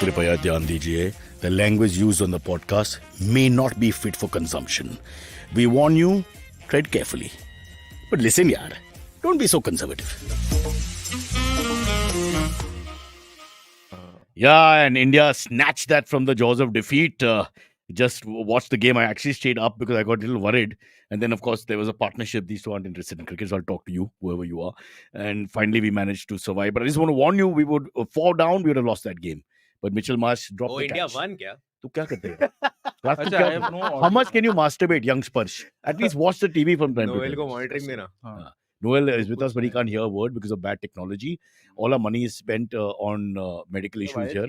कृपया ध्यान दीजिए, the language used on the podcast may not be fit for consumption. We warn you, tread carefully. But listen, yaar, don't be so conservative. Yeah, and India snatched that from the jaws of defeat. Just watched the game. I actually stayed up because I got a little worried. And then, of course, there was a partnership. These two aren't interested in cricket, so I'll talk to you, whoever you are. And finally, we managed to survive. But I just want to warn you, we would fall down, we would have lost that game. But Mitchell Marsh dropped the India catch. won kya? तू क्या करते हो? How much can you masturbate, young Sparsh? At least watch the TV from time to Noel time. को monitoring देना. Noel is with us, but he can't hear a word because of bad technology. All our money is spent on medical issues here.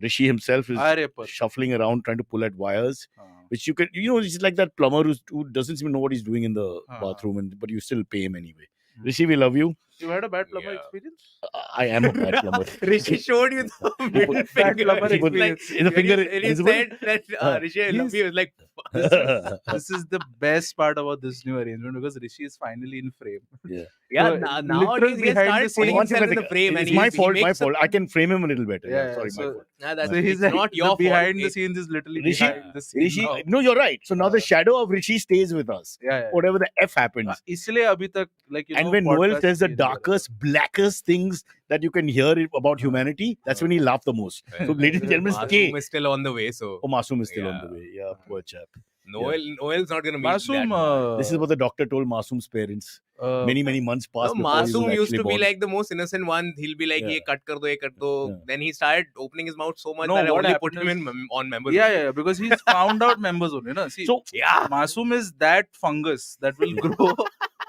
Rishi himself is shuffling around trying to pull at wires, which you can, it's like that plumber who doesn't even know what he's doing in the bathroom, but you still pay him anyway. Rishi, we love you. You had a bad plumber experience? I am a bad plumber. Rishi showed you the middle finger. plumber Like, in the finger. and he said that Rishi, I love you. Like, This is the best part about this new arrangement because Rishi is finally in frame. Yeah. yeah, So, nowadays he has behind the started putting scenes- himself in the frame. It's And my he fault. makes My a- fault. I can frame him a little better. Yeah, Sorry, so- my fault. That's So he's it's like, not your fault. behind the scenes is literally Rishi- behind the scenes. Rishi, now. no, you're right. So now the shadow of Rishi stays with us. Yeah. Whatever the F happens. इसलिए अभी तक like And when Noel says the darkest, blackest things that you can hear about humanity, that's when he laughed the most. So, ladies and gentlemen, Masoom is still on the way, so Oh, Masoom is still on Yeah. the way. Yeah, poor chap. Noel's not going to meet Masum, that. This is what the doctor told Masoom's parents. Many months passed. No, before he was Masoom used actually to be born. like the most innocent one. He'll be like, Yeah. "Ye cut kar do, ye cut do." Yeah. Then he started opening his mouth so much No, that I what only put happened him in on members. yeah, because he's found out members only. No? See, So, yeah. Masum is that fungus that will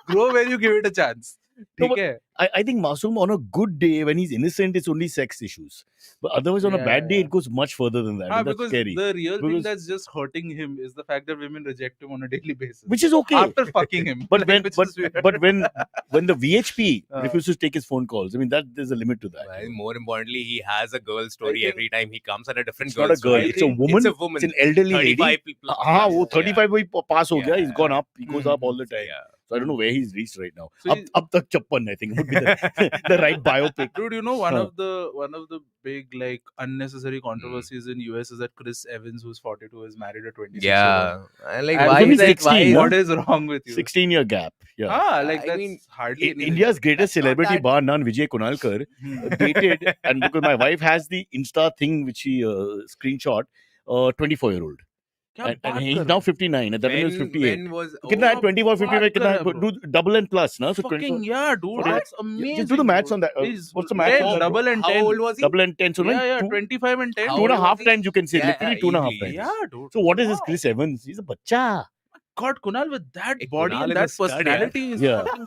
grow when you give it a chance. No, ठीक है? I think Masoom, on a good day, when he's innocent, it's only sex issues. But otherwise, on a Yeah, bad day, yeah. it goes much further than that. and that's Because scary. the real thing Because- that's just hurting him is the fact that women reject him on a daily basis. Which is okay. After fucking him. But Like, when which but, is weird. but when the VHP Uh. refuses to take his phone calls, I mean that there's a limit to that. Well, more importantly, he has a girl story think- every time he comes at a different It's girl not a girl, story. it's a woman. It's a woman. It's an elderly lady. 35 people. हाँ वो 35 वही pass हो गया. He's Yeah. gone up. He goes up all the time. Yeah. So I don't know where he's reached right now. So Up tak 56 I think would be the right biopic. Dude, you know one Huh. of the big like unnecessary controversies in US is that Chris Evans, who's 42, is married at 26. Yeah. And like, And why only is that? 16, Why? no? What is wrong with you? 16-year gap. Yeah. Like I that's mean, hardly anything. India's greatest That's not celebrity, that- bar none, Vijay Kunalkar, dated, and because my wife has the Insta thing which she screenshot, 24-year-old. क्या And बात he's कर now रहे हो? 59. At that time he was 58. When was कितना है? 24, 55, बात कर कितना रहा है, है? bro? Do double and plus, no? So Fucking 24, yeah, dude, What is- that's amazing. just do the maths dude. on that. Please, What's the maths 10, on that? double and How 10. old was he? Double and 10. So Yeah, like yeah, two, 25 and 10. How two and a old half was he? times you can say. Yeah, Literally two and a half easily. times. Yeah, dude. So what is this Wow. Chris Evans? He's a bacha. God, Kunal, with that Hey, body Kunal and is that a stud, yeah. personality is Yeah. fucking...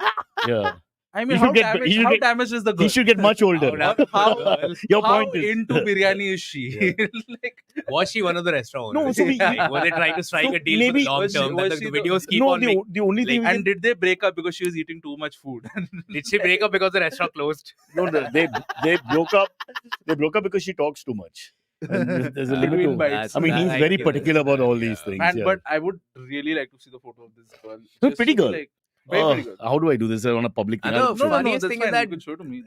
Yeah. I mean, He how should get- damaged, he should how get- damaged is the girl? He should get much older. How- Your how point is. into biryani is she? Like, Was she one of the restaurant No, owners? so we- Like, were they trying to strike So a deal maybe- for the long was she- term? was That she the the- videos keep No, on making. the only thing. and did they break up because she was eating too much food? Did she break up because the restaurant closed? No, they broke up. They broke up because she talks too much. And there's a limit Between to. bites. I mean, he's I very get particular this. about all these things. Man, yeah. but I would really like to see the photo of this girl. No, Just pretty to be girl. like, very pretty girl. How do I do this on a public thing? I know, I'll show no, you. funniest that's thing is fine. that You can show it to me.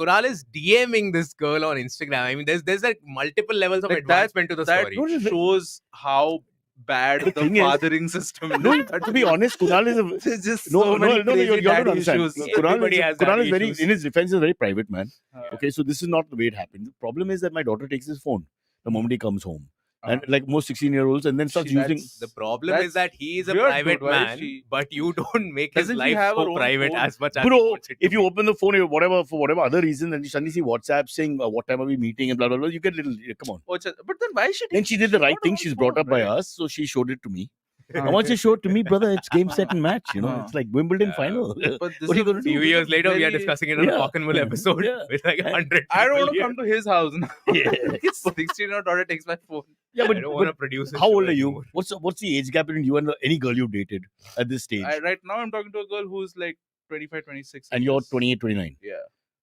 Kunal is DMing this girl on Instagram. I mean, there's like multiple levels of Like advancement to the That story. No, no, shows how bad The the thing is- fathering system is. No, to be honest, Kunal is a There's just no, so no, many no, you crazy don't daddy understand. issues. Everybody has Kunal daddy is very, issues. in his defense, is a very private man. Yeah. Okay, so this is not the way it happened. The problem is that my daughter takes his phone the moment he comes home, and like most 16-year-olds, and then starts See, using. that's- The problem That's is that he is a weird, private dude. Why is man, she- but you don't make his Doesn't she life have her so own private phone? as much as he Bro, wants it to if you open the phone or whatever for whatever other reason, and you suddenly see WhatsApp saying what time are we meeting and blah blah blah, you get little. Come on. But then why should Then she did the right thing. She's brought up by us, so she showed it to me. And once you show it to me, brother, it's game, set, and match. You know, it's like Wimbledon Yeah. final. But this What are you is gonna A few do? years later, we are Very- discussing it on Yeah. a Cock and Bull episode Yeah. with like 100 I don't want to people come to his house now. Yeah. 16-year-old daughter takes my phone. Yeah, here. but, I don't but want to produce a how show old are you? anymore. What's the age gap between you and any girl you dated at this stage? Right now, I'm talking to a girl who's like 25, 26. And you're 28, 29. Yeah.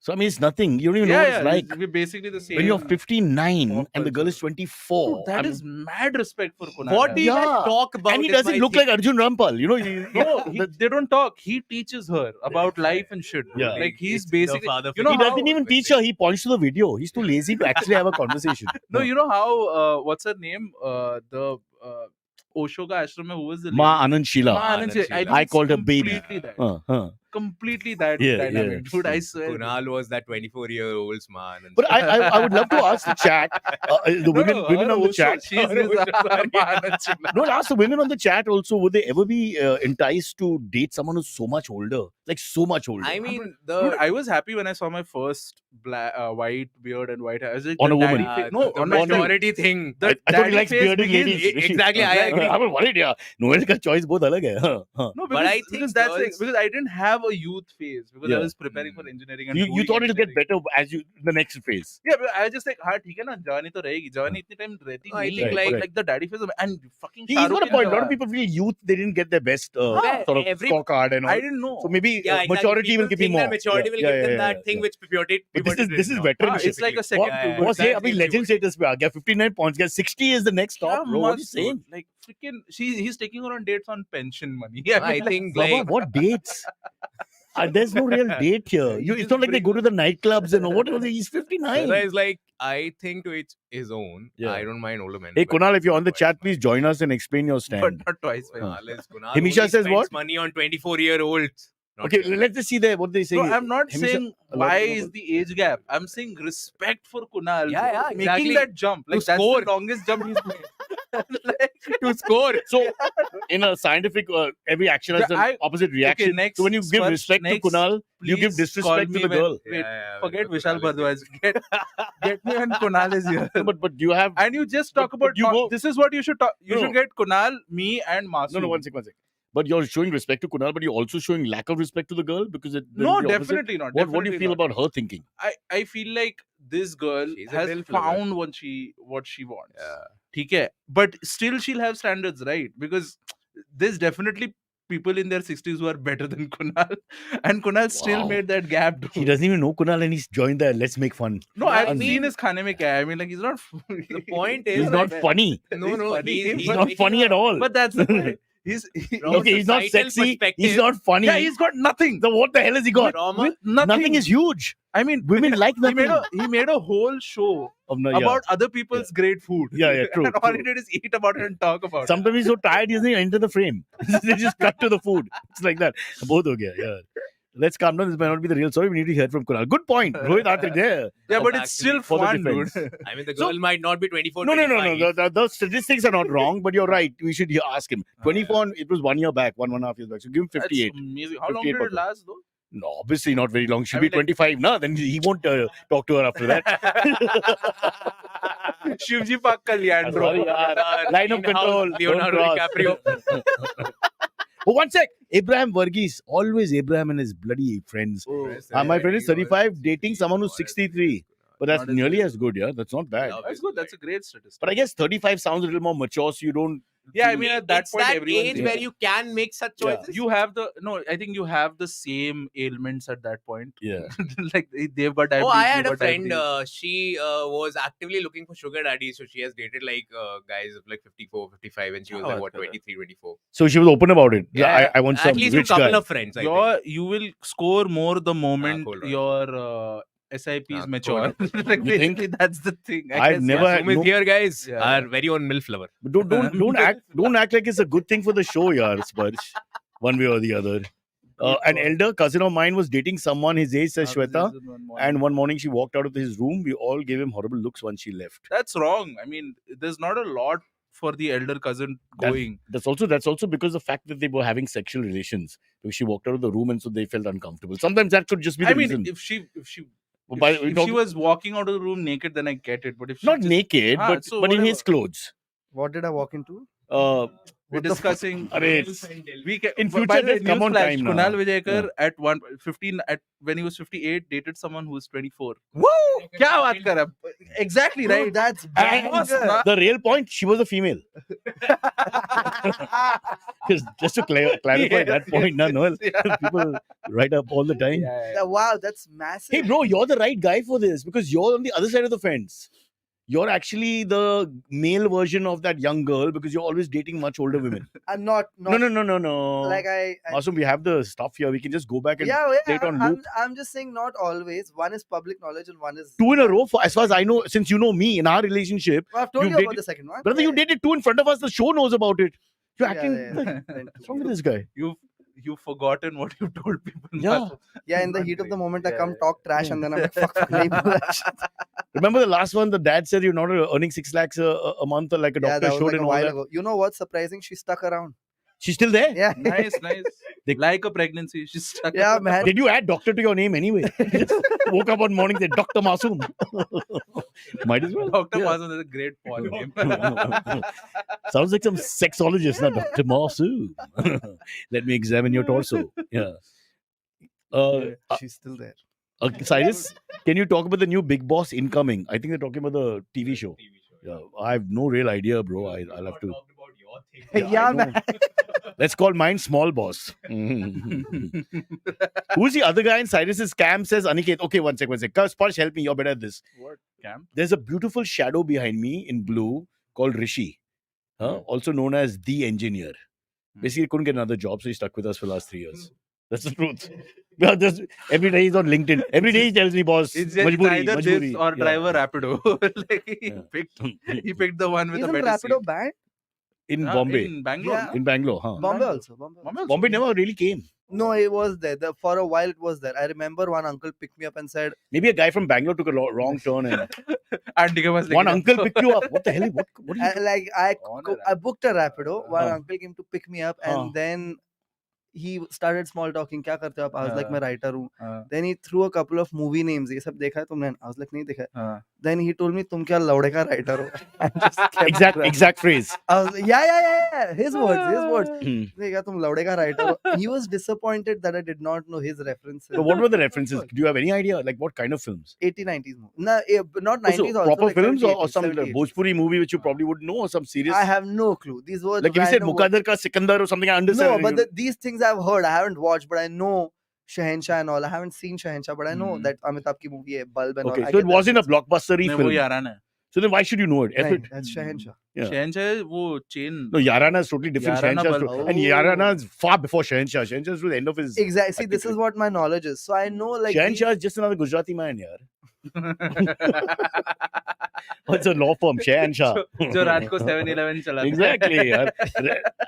So I mean, it's nothing. You don't even know what it's like. We're basically the same. When you're 59 pop and the girl is culture. 24. Dude, that I is mad respect for Kunal. What do you guys Yeah. talk about? And he is doesn't my look thing. like Arjun Rampal. You know, No, they don't talk. He teaches her about life and shit. Bro. Yeah. Like he's It's the basically, father you know he figure. doesn't how, even teach her. He points to the video. He's too lazy to actually have a conversation. no, you know how what's her name? The Osho ka ashram mein, who was the lady? Ma Anand Sheila. Ma Anand Sheila. Anand I, I called her baby. completely that. Completely that Yeah, dynamic, yeah. dude. I swear. Kunal was that 24-year-old's man. And But I would love to ask the chat, the women on the chat. She's his Ma Anand Sheila. No, ask the women on the chat also. Would they ever be enticed to date someone who's so much older? Like so much older. I mean, Dude, I was happy when I saw my first white beard and white hair. I was like, On the a woman. daddy face- no, on the my maturity thing. The I thought he daddy likes face bearded begins- ladies. Rishi. Exactly, I agree. I'm worried, yeah. Noel ka choice both alag hai. No, But because, I think because that's like, girls- because I didn't have a youth phase because I Yeah. was preparing for engineering and You doing thought it'll get engineering. better as you the next phase. Yeah, but I was just like, हाँ ठीक है ना, जवानी तो रहेगी, जवानी इतनी time रहती I नहीं think है, like- but like the daddy face of, and fucking He's Shah got Rukh a point. A lot in of people feel youth, they didn't get their best Yeah, sort of every- scorecard and all. I didn't know. So maybe Yeah, exactly. maturity will People give you think that more. Maturity will give them that thing which puberty. But this is puberty veteran Ah, shit. it's like a What second puberty. was hey, That's abhi the legend puberty. status पे आ गया 59 points गया 60 is the next क्या stop bro what are you मस्त, saying dude. Like freaking, he's taking her on dates on pension money. I I mean, think Baba, like what dates there's no real date here You it's just not like they bring go to the nightclubs and what he's 59 Sarah is like, I think to each his own. Yeah. I don't mind older men. hey but Kunal if you're on the twice chat my- please join us and explain your but stand not twice. Huh. man. Kunal is Kunal Himisha only says spends what? money on 24-year-olds. Not okay me. let's just see there what they say No, I'm not Himisha- saying a lot why of is people- the age gap. I'm saying respect for Kunal. Yeah, yeah, making exactly. that jump. Like To that's score. the longest jump he's made. Like, to score. so in a scientific every action has Yeah, an opposite reaction next, so when you give Sparsh, respect next, to Kunal you give please disrespect call to the me when- girl Wait, Yeah, forget when Vishal Kunal is Bhardwaj. Get me when Kunal is here. No, but you have And you just talk But about you go- this is what you should talk. You No, should get Kunal, me, and Masoom. no one sec but you're showing respect to Kunal but you're also showing lack of respect to the girl because it No, the opposite. definitely not. What do you definitely feel not. about her thinking? I feel like this girl She's a has DILF lover. found what she wants. Yeah. ठीक है? But still she'll have standards, right? Because there's definitely people in their 60s who are better than Kunal, and Kunal still Wow. made that gap. Dude. He doesn't even know Kunal and he's joined the let's make fun. No, I've I mean- seen his khane mein kya hai. I mean, like he's not. The point is He's not funny. No, He's no, funny, He's but- not making funny a- at all. But that's the point. From a Okay, he's not societal sexy. He's perspective- not funny. Yeah, he's got nothing. So what the hell has he got? From a- With nothing. Nothing is huge. I mean, Women like he nothing. made a whole show Of no, yeah. about other people's great food. Yeah, true, And all true. he did is eat about it and talk about it. Sometimes he's so tired he doesn't even enter the frame. They just cut to the food. It's like that. Both ho gaya, yeah. Let's calm down. This might not be the real story. We need to hear from Kunal. Good point. Rohit Atri there. Yeah, but That's it's still for the fun, dude. defense. I mean, the So- girl might not be 24. No. 25. The statistics are not wrong, but you're right. We should ask him. 24, it was 1 year back, one and a half years back. So give him 58. That's amazing. How long did 58%. it last, though? No, obviously not very long. She'll I be mean, like- 25 now. Then he won't talk to her after that. Shivji Park ka Leandro. Sorry, yaar. Line of In-house control. Leonardo Don't cross. DiCaprio. Oh, one sec. Abraham Varghese. Always Abraham and his bloody friends. Oh, My friend is 35, dating someone who's 63. But that's Not as nearly good. as good, yeah. That's not bad. Yeah. that's good. That's a great statistic. But I guess 35 sounds a little more mature, so you don't. Yeah, I mean, at that It's point, that everyone's age there. where you can make such Yeah. choices. You have the no. I think you have the same ailments at that point. Yeah. Like they've got diabetes. Oh, I had you've a got friend. diabetes. She was actively looking for sugar daddies. So she has dated like guys of like 54, 55, and she was Oh, like, what, that's 23, 24. So she was open about it. Yeah, I want some At least a rich couple guy. of friends. I think. You will score more the moment cool, right. your SIPs Ah, mature. cool. Like You think? basically, that's the thing. I I've guess, never yeah. had- Masum is no- here, guys. Yeah. Our very own MILF lover. But don't act like it's a good thing for the show, yaar, Sparsh. One way or the other. An elder cousin of mine was dating someone his age, says Shweta. And one morning she walked out of his room. We all gave him horrible looks once she left. That's wrong. I mean, there's not a lot for the elder cousin going. That's also because the fact that they were having sexual relations. Because she walked out of the room and so they felt uncomfortable. Sometimes that could just be the I mean, reason. if she If she was walking out of the room naked, then I get it. But if she not just, naked, Ah, but so in whatever. his clothes. What did I walk into? we're discussing. We can, In by future, the way, just come on newsflash, time now. Kunal Vijayakar at 15 when he was 58 dated someone who was 24. Woo! क्या बात कर रहा है? Exactly, Dude, right? that's And banger. the real point, she was a female. Just to clarify Yes, that point, yes, Noel. yeah. People write up all the time. Wow, that's massive. Hey, bro, you're the right guy for this because you're on the other side of the fence. You're actually the male version of that young girl because you're always dating much older women. I'm not No. like I Masoom, we have the stuff here. We can just go back and yeah, play it on I'm, loop. I'm just saying not always. One is public knowledge and one is 2 in a row. As far as I know, since you know me in our relationship, Well, I've told you you about dated- the second one. brother, you Yeah. dated 2 in front of us. The show knows about it. You're Yeah, acting. yeah, Like, yeah. what's wrong with this guy? You've forgotten what you told people. Yeah. Yeah, in the heat of the moment, I Yeah, come yeah. talk trash and then I'm like, fuck, nahi bola shit. Remember the last one? The dad said you're not earning 6 lakhs a month, like a Yeah, doctor that was showed like and a all while that. ago. You know what's surprising? She stuck around. She's still there. Yeah. Nice. They- Like a pregnancy. She's stuck. Yeah, man. Did you add doctor to your name anyway? You just woke up one morning and said Dr. Masoom. Might as well. Dr. Yeah. Masoom is a great porn name. Sounds like some sexologist, not Dr. Masoom. Let me examine your torso. Yeah. She's still there. Cyrus, can you talk about the new Big Boss incoming? I think they're talking about the TV show. Yeah, I have no real idea, bro. I'll have to. Yeah, I know. man. Let's call mine Small Boss. Who's the other guy in Cyrus's camp? Says Aniket. Okay, one sec. Sparsh, help me. You're better at this. What? Camp? There's a beautiful shadow behind me in blue called Rishi, also known as the engineer. Basically, he couldn't get another job, so he stuck with us for the last 3 years. That's the truth. Yeah, just every day he's on LinkedIn. Every day he tells me, boss, It's majburi, either majburi. this or Yeah. driver Rapido. Like he picked the one with He's the in better Rapido seat. band? In Bombay. In Bangalore. Yeah. no? In Bangalore, huh? Bombay also. Bombay never really came. No, it was there. For a while, it was there. I remember one uncle picked me up and said, Maybe a guy from Bangalore took a wrong turn and Auntie ke paas one leke uncle jao. picked you up. What the hell? What are you I booked a Rapido. One Huh. uncle came to pick me up, Huh. and then he started small talking. क्या करते हो आप? I was like, मैं writer हूँ. हाँ, Then he threw a couple of movie names. ये सब देखा है तुमने? I was like, नहीं देखा है. हाँ. Then he told me, तुम क्या लौड़े का writer हो? I just kept exact phrase. I was like, yeah. His words. Hmm. देखा तुम लौड़े का writer हो. He was disappointed that I did not know his references. So what were the references? Do you have any idea? Like what kind of films? 80s, 90s movie. No, not 90s Also, also. proper like films 70s, or some 70s. Bhojpuri movie which you probably would know or some serious? I have no clue. These were Like if you said random words. Muqaddar ka Sikandar or something, I understand. No, but these things I've heard. I haven't watched, but I know Shahenshah and all. I haven't seen Shahenshah, but I know that Amitabh ki movie hai, Bulb and all. Okay, I so it get that. wasn't a blockbuster नहीं, वो film. याराना है. So then why should you know it? F Nahin, it. that's Shahenshah. Yeah. शहनशाह वो chain. No, Yarana is totally different. Yarana Shahenshah is Bulb. and Yarana is far before Shahenshah. Shahenshah is to the end of his. Exactly. See, this acting is what my knowledge is. So I know like Shahenshah is just another Gujarati man, yaar. It's a law firm, Shahenshah. जो रात को 7-Eleven चलाता है. Exactly, yaar.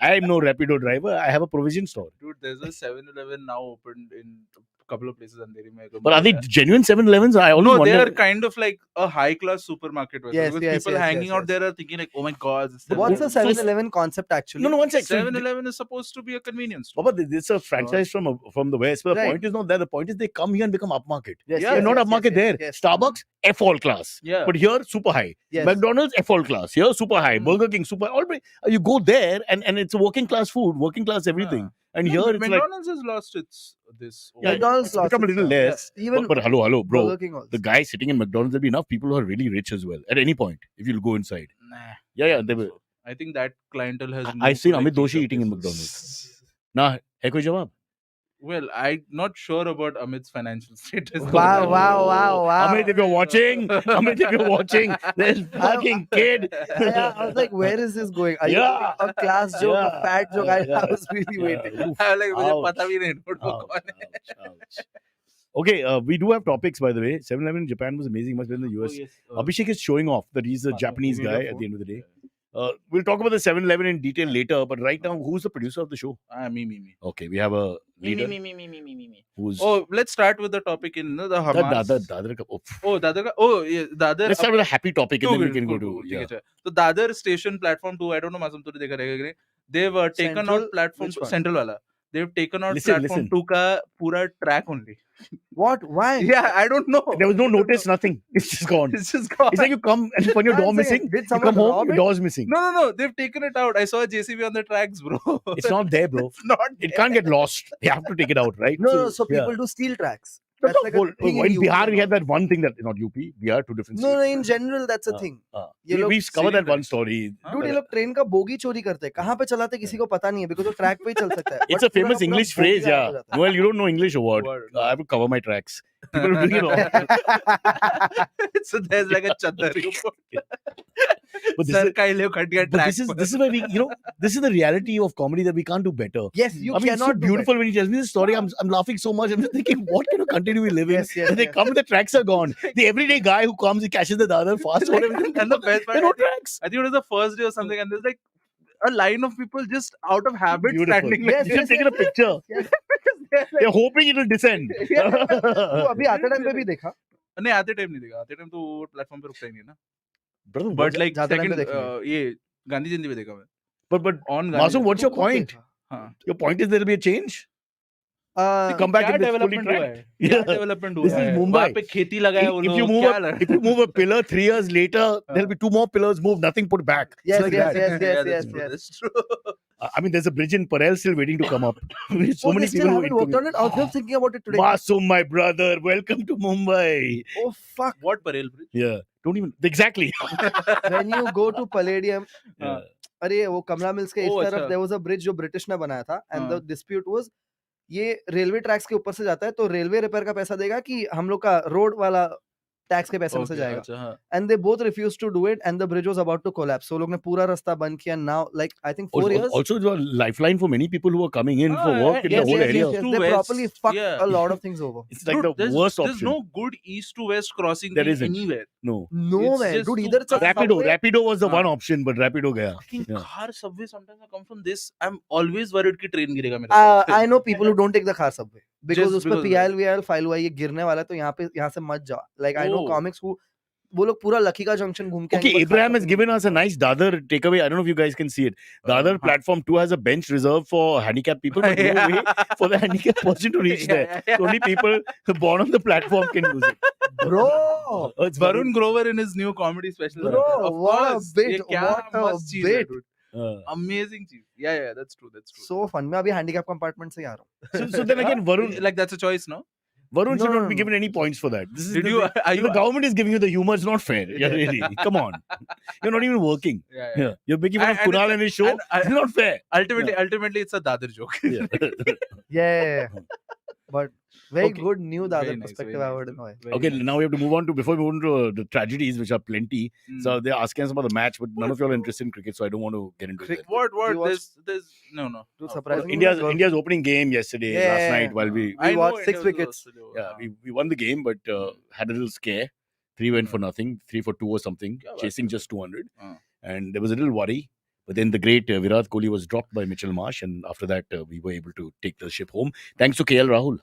I am no Rapido driver. I have a provision store. Dude, there's a 7-Eleven now opened in a couple of places अंधेरी में. But are they genuine 7-Elevens? I always No, wonder. they are kind of like a high-class supermarket. Yes, because yes, people yes, hanging yes, out yes. there are thinking like, oh my god, this what's the 7-Eleven. 7-Eleven concept actually? No, one sec. So 7-Eleven is supposed to be a convenience store. Baba, this is a franchise from the West. But the Right. point is not there. The point is they come here and become upmarket. Yes, Yeah, They're not yes, upmarket yes, there. yes. Starbucks, F all class. Yeah. But here, super high. Yes. McDonald's, F all class. Here, super high. Mm. Burger King, super. All right. You go there and it's a working class food, working class everything. Yeah. And No, here but it's like. McDonald's has lost its this. Yeah, McDonald's it's lost become a its little stuff. less. Yeah. Even But hello, bro. Burger King also. The guy sitting in McDonald's, there'll be enough people who are really rich as well at any point if you'll go inside. Nah. Yeah, they will. I think that clientele has. I moved seen to, Amit like, Doshi cheaper eating in places. McDonald's. Nah, hai koi jawab? Well, I'm not sure about Amit's financial status. Wow. Amit, if you're watching, this fucking kid. Yeah, I was like, where is this going? Are you Yeah. a class joke, a fat joke? I was really waiting. Oof. I'm like, मुझे Ouch. पता भी नहीं note वो Ouch, कौन है. ouch. Okay, we do have topics, by the way. 7-Eleven in Japan was amazing, much better in the US. Oh, yes. Abhishek is showing off that he's a Japanese guy at the end of the day. We'll talk about the 7-Eleven in detail later, but right now, who's the producer of the show? Me. Okay, we have a leader Me. who's... Oh, let's start with the topic in the Hamas. Dadar ka... Dadar. Oh, yeah, Dadar. Let's start with a happy topic and then we can go to... Cool. Yeah. ठीक है, तो Dadar station platform 2, I don't know Masum तुझे देखा रहेगा कि नहीं. They've taken Central? out platform Which one? central वाला. they've taken out Listen, platform listen. 2 ka pura track only. What? Why? Yeah, I don't know. There was no I don't notice, know. nothing. It's just gone. It's just gone. It's like you come and find your door I'm saying, missing. did You someone come home, rob your it? door's missing. No, they've taken it out. I saw a JCB on the tracks, bro. It's not there, bro. It's not It can't get lost. They have to take it out, right? No, so yeah. people do steal tracks. That's That's not like a whole, thing in in UP Bihar, and we had all. that one thing that, not UP, Bihar, two different No, states. in general, that's a thing. ये लोग We've covered that stealing one story. Dude, ये लोग train का bogie चोरी करते हैं. कहाँ पे चलाते किसी को पता नहीं है because वो ट्रैक पे ही चल सकता है. It's But a famous पूरा का पूरा English बोगी phrase, गायब yeah. हो जाता है. Noel, you don't know English or what? Word, I have to cover my tracks. People are doing it all. So there's like a chadar. But this Sir, is, kaile cut your but track. this is where we, this is the reality of comedy that we can't do better. Yes, you I mean, it's so cannot do beautiful better. when he tells me this story. I'm laughing so much. I'm just thinking, what kind of country do we live in? Yes, yes, And they yes. come and the tracks are gone. The everyday guy who comes, he catches the other fast. Whatever. And the best part, There are no tracks. I think it was the first day or something, and there's like a line of people just out of habit Beautiful. standing Yes, like They should have taken a picture. Yes. They're hoping it will descend. तू अभी आते time पे भी देखा? नहीं आते time नहीं देखा. आते टाइम तो वो प्लेटफॉर्म पे रुकता ही नहीं है ना. Brother, But like जाते टाइम पे second देखेंगे. ये गांधी जयंती पे देखा मैं. but On Masum, what's your तू खुद point? देखा? हाँ. Your point is there will be a change? Uh, Come back क्या and it's fully डेवलपमेंट हुआ tracked. है? क्या Yeah. डेवलपमेंट This हुआ is है? Mumbai. वहाँ पे खेती लगाया वो If you लोग. move क्या a, लगा? if you move a pillar 3 years later, there'll be 2 more pillars moved, nothing put back. It's Yes, like yes, that. yes, yes, Yeah, yes, that's true, yes. that's true. I mean, there's a bridge in Parel still waiting to come up. With so Oh, many they still people haven't worked on it. I was just thinking about it today. Masum, my brother, welcome to Mumbai. Oh fuck! What Parel Bridge? Yeah, don't even exactly. When you go to Palladium, Yeah. अरे वो कमला mills के इस Oh, तरफ अच्छा. there was a bridge जो British ने बनाया था and the हाँ. dispute was ये रेलवे ट्रैक्स के ऊपर से जाता है तो रेलवे रिपेयर का पैसा देगा कि हम लोग का रोड वाला टैक्स के पैसे में से Okay, जाएगा अच्छा, हाँ. and they both refused to do it and the bridge was about to collapse so लोग ने पूरा रास्ता बंद किया now like I think 4 years Also, it was a lifeline for many people who are coming in for work in yes, the whole yes, area. yes, yes. To they west, properly fucked yeah. a lot of things over It's like Dude, the worst there's option. no good east to west crossing There thing isn't. anywhere. No. nowhere just dude too either it's a Rapido. subway, Rapido was the हाँ. one option, but Rapido gaya. Fucking Yeah. car subway sometimes I come from this. I'm always worried कि train गिरेगा मेरे साथ. I know people who don't take the car subway because Just उस पे because of PIL VIL file हुआ है ये गिरने वाला है तो यहाँ से मत जाओ like I know Oh. comics who वो लोग पूरा लकी का जंक्शन घूम के Okay, आएंगे, but Abraham car has subway given नहीं us a nice Dadar takeaway. I don't know if you guys can see it. Dadar हाँ. platform 2 has a bench reserved for handicapped people, but no way for the handicapped person to reach there. So only people born on the platform can use it. bro Oh, it's Varun Grover in his new comedy special. Bro, Of what a course. bit, ये क्या what a मस्त चीज़ है, bit. dude. Uh, Amazing cheese. Yeah, that's true. so fun मैं अभी handicap compartment से ही आ रहा हूँ so then again, Varun Like that's a choice, no? should No, not no, be no. given any points for that. This is Did the, you? Are the you? government is giving you the humor. It's not fair. Yeah, really. Come on. You're not even working. Yeah. Yeah. You're making fun of And- Kunal and his show. and I- It's not fair. Ultimately, it's a Dadar joke. Yeah. yeah but very Okay. good new Dadar Very nice, perspective very I nice, would dude. know Very Okay, nice. now we have to move on to before we move on to the tragedies, which are plenty. Mm. So they're asking us about the match, but none of you are interested in cricket, so I don't want to get into it. What? Do you watch- There's no. Dude, Oh, surprisingly, India's girl- India's opening game yesterday, Yeah. last night, while we I know watched India 6 was wickets. also- yeah we won the game, but had a little scare. 3 went for nothing, 3 for 2 or something, Kya baat chasing hai? just 200, Uh. and there was a little worry. But then the great Virat Kohli was dropped by Mitchell Marsh, and after that we were able to take the ship home thanks to KL Rahul.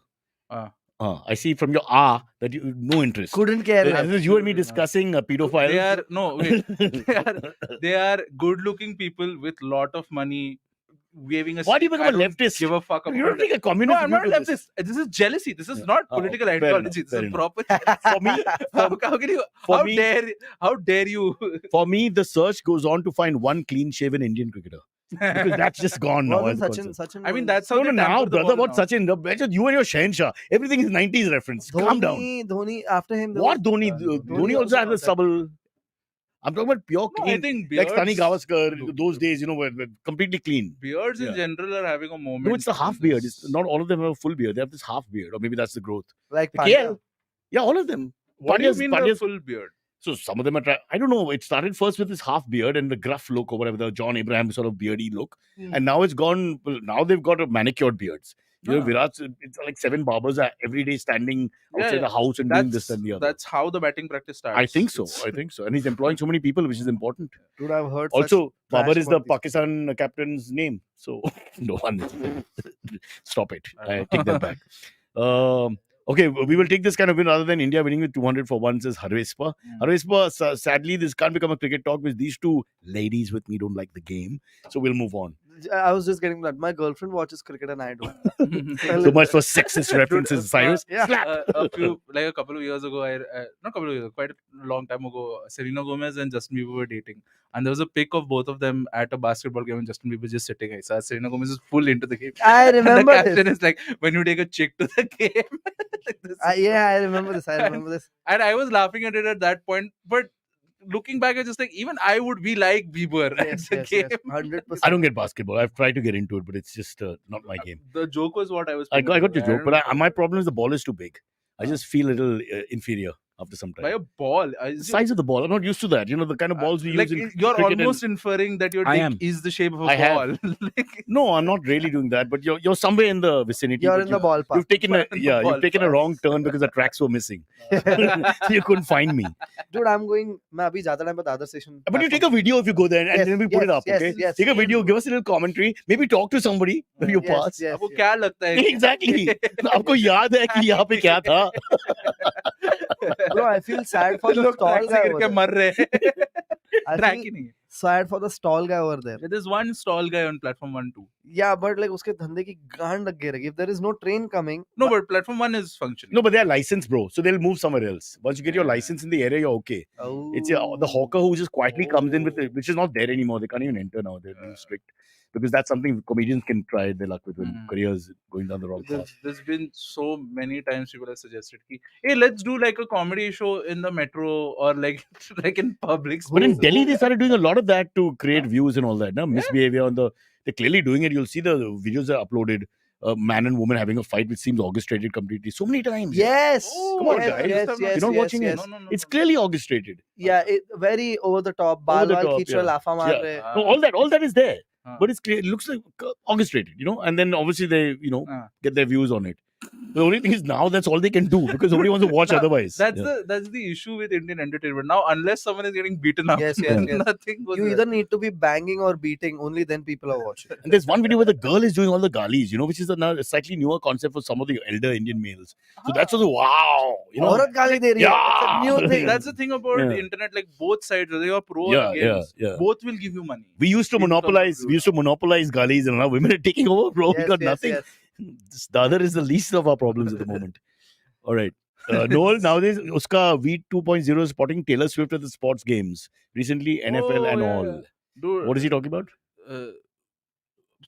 I see from your that you no interest. couldn't care less. This is you and me discussing a pedophile. They are no wait. they are good-looking people with lot of money, waving a. Why do you become I a don't leftist? Give a fuck about You don't it. think a communist? No, I'm would not do this? leftist. This is jealousy. This is not Oh, political fair ideology. enough, This is fair enough. proper jealousy. For me, how can you? for How me- dare you? for me, the search goes on to find one clean-shaven Indian cricketer because that's just gone now. Wasn't as a concept. Sachin I mean, was- that's how No, they now, tamper the brother, ball what now. Sachin? You and your Shahenshah. Everything is 90s reference. Calm down. Dhoni after him there What was- Dhoni? Dhoni also had the had that. stubble. I'm talking about pure No, I clean. think Like Stani beards- Gavaskar, those days, were completely clean. Beards in Yeah. general are having a moment. No, it's the half in beard. this. It's not all of them have a full beard. They have this half beard, or maybe that's the growth. like The Pandya. KL. Yeah, all of them. What do you Pandya's- mean Pandya's- the full beard? So some of them are. I don't know. It started first with this half beard and the gruff look or whatever, the John Abraham sort of beardy look, and now it's gone. Well, now they've got a manicured beards. You know, Ah. Virat's. It's like 7 barbers are every day standing outside Yeah, the house and doing this and the other. That's how the batting practice starts. I think so. It's- I think so. And he's employing so many people, which is important. Dude, I've heard such Also, trash Babar is the about these Pakistan captain's name. So, no one. Stop it. I take that back. Okay, we will take this kind of win rather than India winning with 200 for one, says Harvespa. Harvespa, sadly, this can't become a cricket talk because these two ladies with me don't like the game. So we'll move on. I was just getting that. My girlfriend watches cricket and I don't. So much for sexist references, Cyrus. yeah. Slap. A couple of years ago, not a couple of years, quite a long time ago, Selena Gomez and Justin Bieber were dating, and there was a pic of both of them at a basketball game, and Justin Bieber just sitting. So Selena Gomez is full into the game. I And the remember caption this. is like, "When you take a chick to the game." Like this. Yeah, I remember this. I remember this. And I was laughing at it at that point, but looking back, I just like, even I would be like Bieber at the game. 100%. I don't get basketball. I've tried to get into it, but it's just not my game. The joke was what I was. I got your joke, I but don't know. my problem is the ball is too big. I just feel a little inferior after some By time. a ball. The size of the ball. I'm not used to that. You know, the kind of balls we like use in you're cricket almost inferring that your I dick am. is the shape of a I have. ball. Like, No, I'm not really doing that. But you're somewhere in the vicinity. You're but in the ballpark. You've taken a In the you've taken a ballpark. wrong turn because the tracks were missing. So you couldn't find me. Dude, I'm going. मैं अभी जाता time पर Dadar station. But you take a video if you go there and Yes, then we put it yes, up, yes, okay? yes. Take a video, give us a little commentary, maybe talk to somebody when you Yes, pass. yes, आपको yes. क्या लगता है? Exactly. आपको याद है कि यहाँ पे क्या था? Bro, I feel sad for the लोग stall ट्रैक से guy गिर over के there. मर रहे हैं. I ट्रैक feel ही नहीं है. sad for the stall guy over there. There's one stall guy on platform 1 too. Yeah, but like उसके धंधे की गांड लग गई रहेगी. If there is no train coming. No, but platform 1 is functioning. No, but they're licensed, bro. So they'll move somewhere else. Once you get your Yeah. license in the area, you're okay. Oh. It's the hawker who just quietly comes in with it, which is not there anymore. They can't even enter now. They're being strict. Because that's something comedians can try their luck with when careers going down the wrong path. There's been so many times people have suggested ki, hey, let's do like a comedy show in the metro or like like in public spaces. But in Delhi, they started doing a lot of that to create views and all that. No? Misbehavior on they're clearly doing it. You'll see the videos are uploaded. A man and woman having a fight which seems orchestrated completely. So many times. Yes. Come on, yes, guys. Yes, You're yes, You're not yes, watching yes. it. No. It's clearly orchestrated. Yeah, very over the top. Over बाल the वाल top, खींच रहे, yeah. लाफा मार Yeah. रहे. No, all that is there. Huh. But it's clear. It looks like orchestrated, and then obviously they, get their views on it. The only thing is now that's all they can do because nobody wants to watch otherwise. That's the issue with Indian entertainment. Now, unless someone is getting beaten up, Yes, yes, yes. nothing goes You either need to be banging or beating. Only then people are watching. And there's one video where the girl is doing all the galis, which is a slightly newer concept for some of the elder Indian males. So that's also wow. औरत गाली दे रही है. Yeah. It's a new thing. That's the thing about the internet. Like both sides, whether you're pro or against, both will give you money. We used to monopolize galis, and now women are taking over, bro. We got nothing. Yes. The other is the least of our problems at the moment. All right. Noel, nowadays, uska V 2.0 is spotting Taylor Swift at the sports games. Recently, NFL and all. Dude, What is he talking about?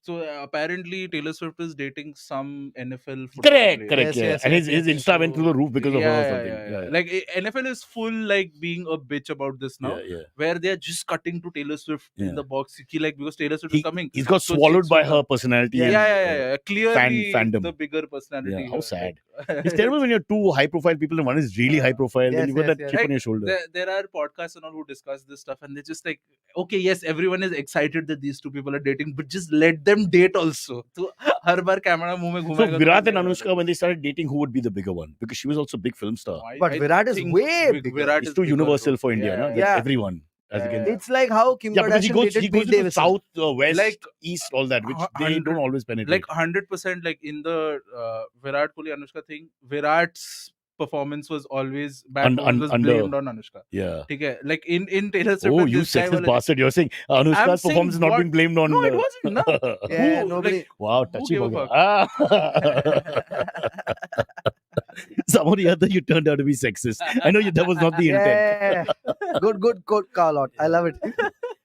So apparently Taylor Swift is dating some NFL football Correct. player. Yes, And his yes, Insta went through the roof because of her or something. Yeah. Like NFL is full like being a bitch about this now, where they are just cutting to Taylor Swift in the box. Like because Taylor Swift is coming. He's got swallowed by her personality. Yeah. Clearly, fandom. the bigger personality. Yeah, how sad. It's terrible when you're two high-profile people and one is really high-profile. Then you've got that chip on your shoulder. There are podcasts and all who discuss this stuff, and they're just like, okay, yes, everyone is excited that these two people are dating, but just let them date also. So, her bar camera मुंह में So घुमाएगा. Virat and Anushka, when they started dating, who would be the bigger one? Because she was also a big film star. But Virat is think way Virat bigger. It's is too bigger, universal bro. for India, no? That Yeah. everyone. As against, It's like how Kim because he Kardashian goes dated to Pete the Davidson. south, west, Like, east, all that, which they 100 don't always penetrate. Like 100%, like in the Virat Kohli Anushka thing, Virat's performance was always bad. Was blamed on Anushka. Yeah. Okay, like in Taylor Swift. Oh, and you this guy sexist was bastard! You're saying Anushka's saying performance is not what? being blamed on. No, it wasn't. No. Yeah, Who, nobody. like, Wow, who touchy gave a bugger. fuck? Somebody other you turned out to be sexist. I know that was not the intent. Yeah. Good call out. I love it.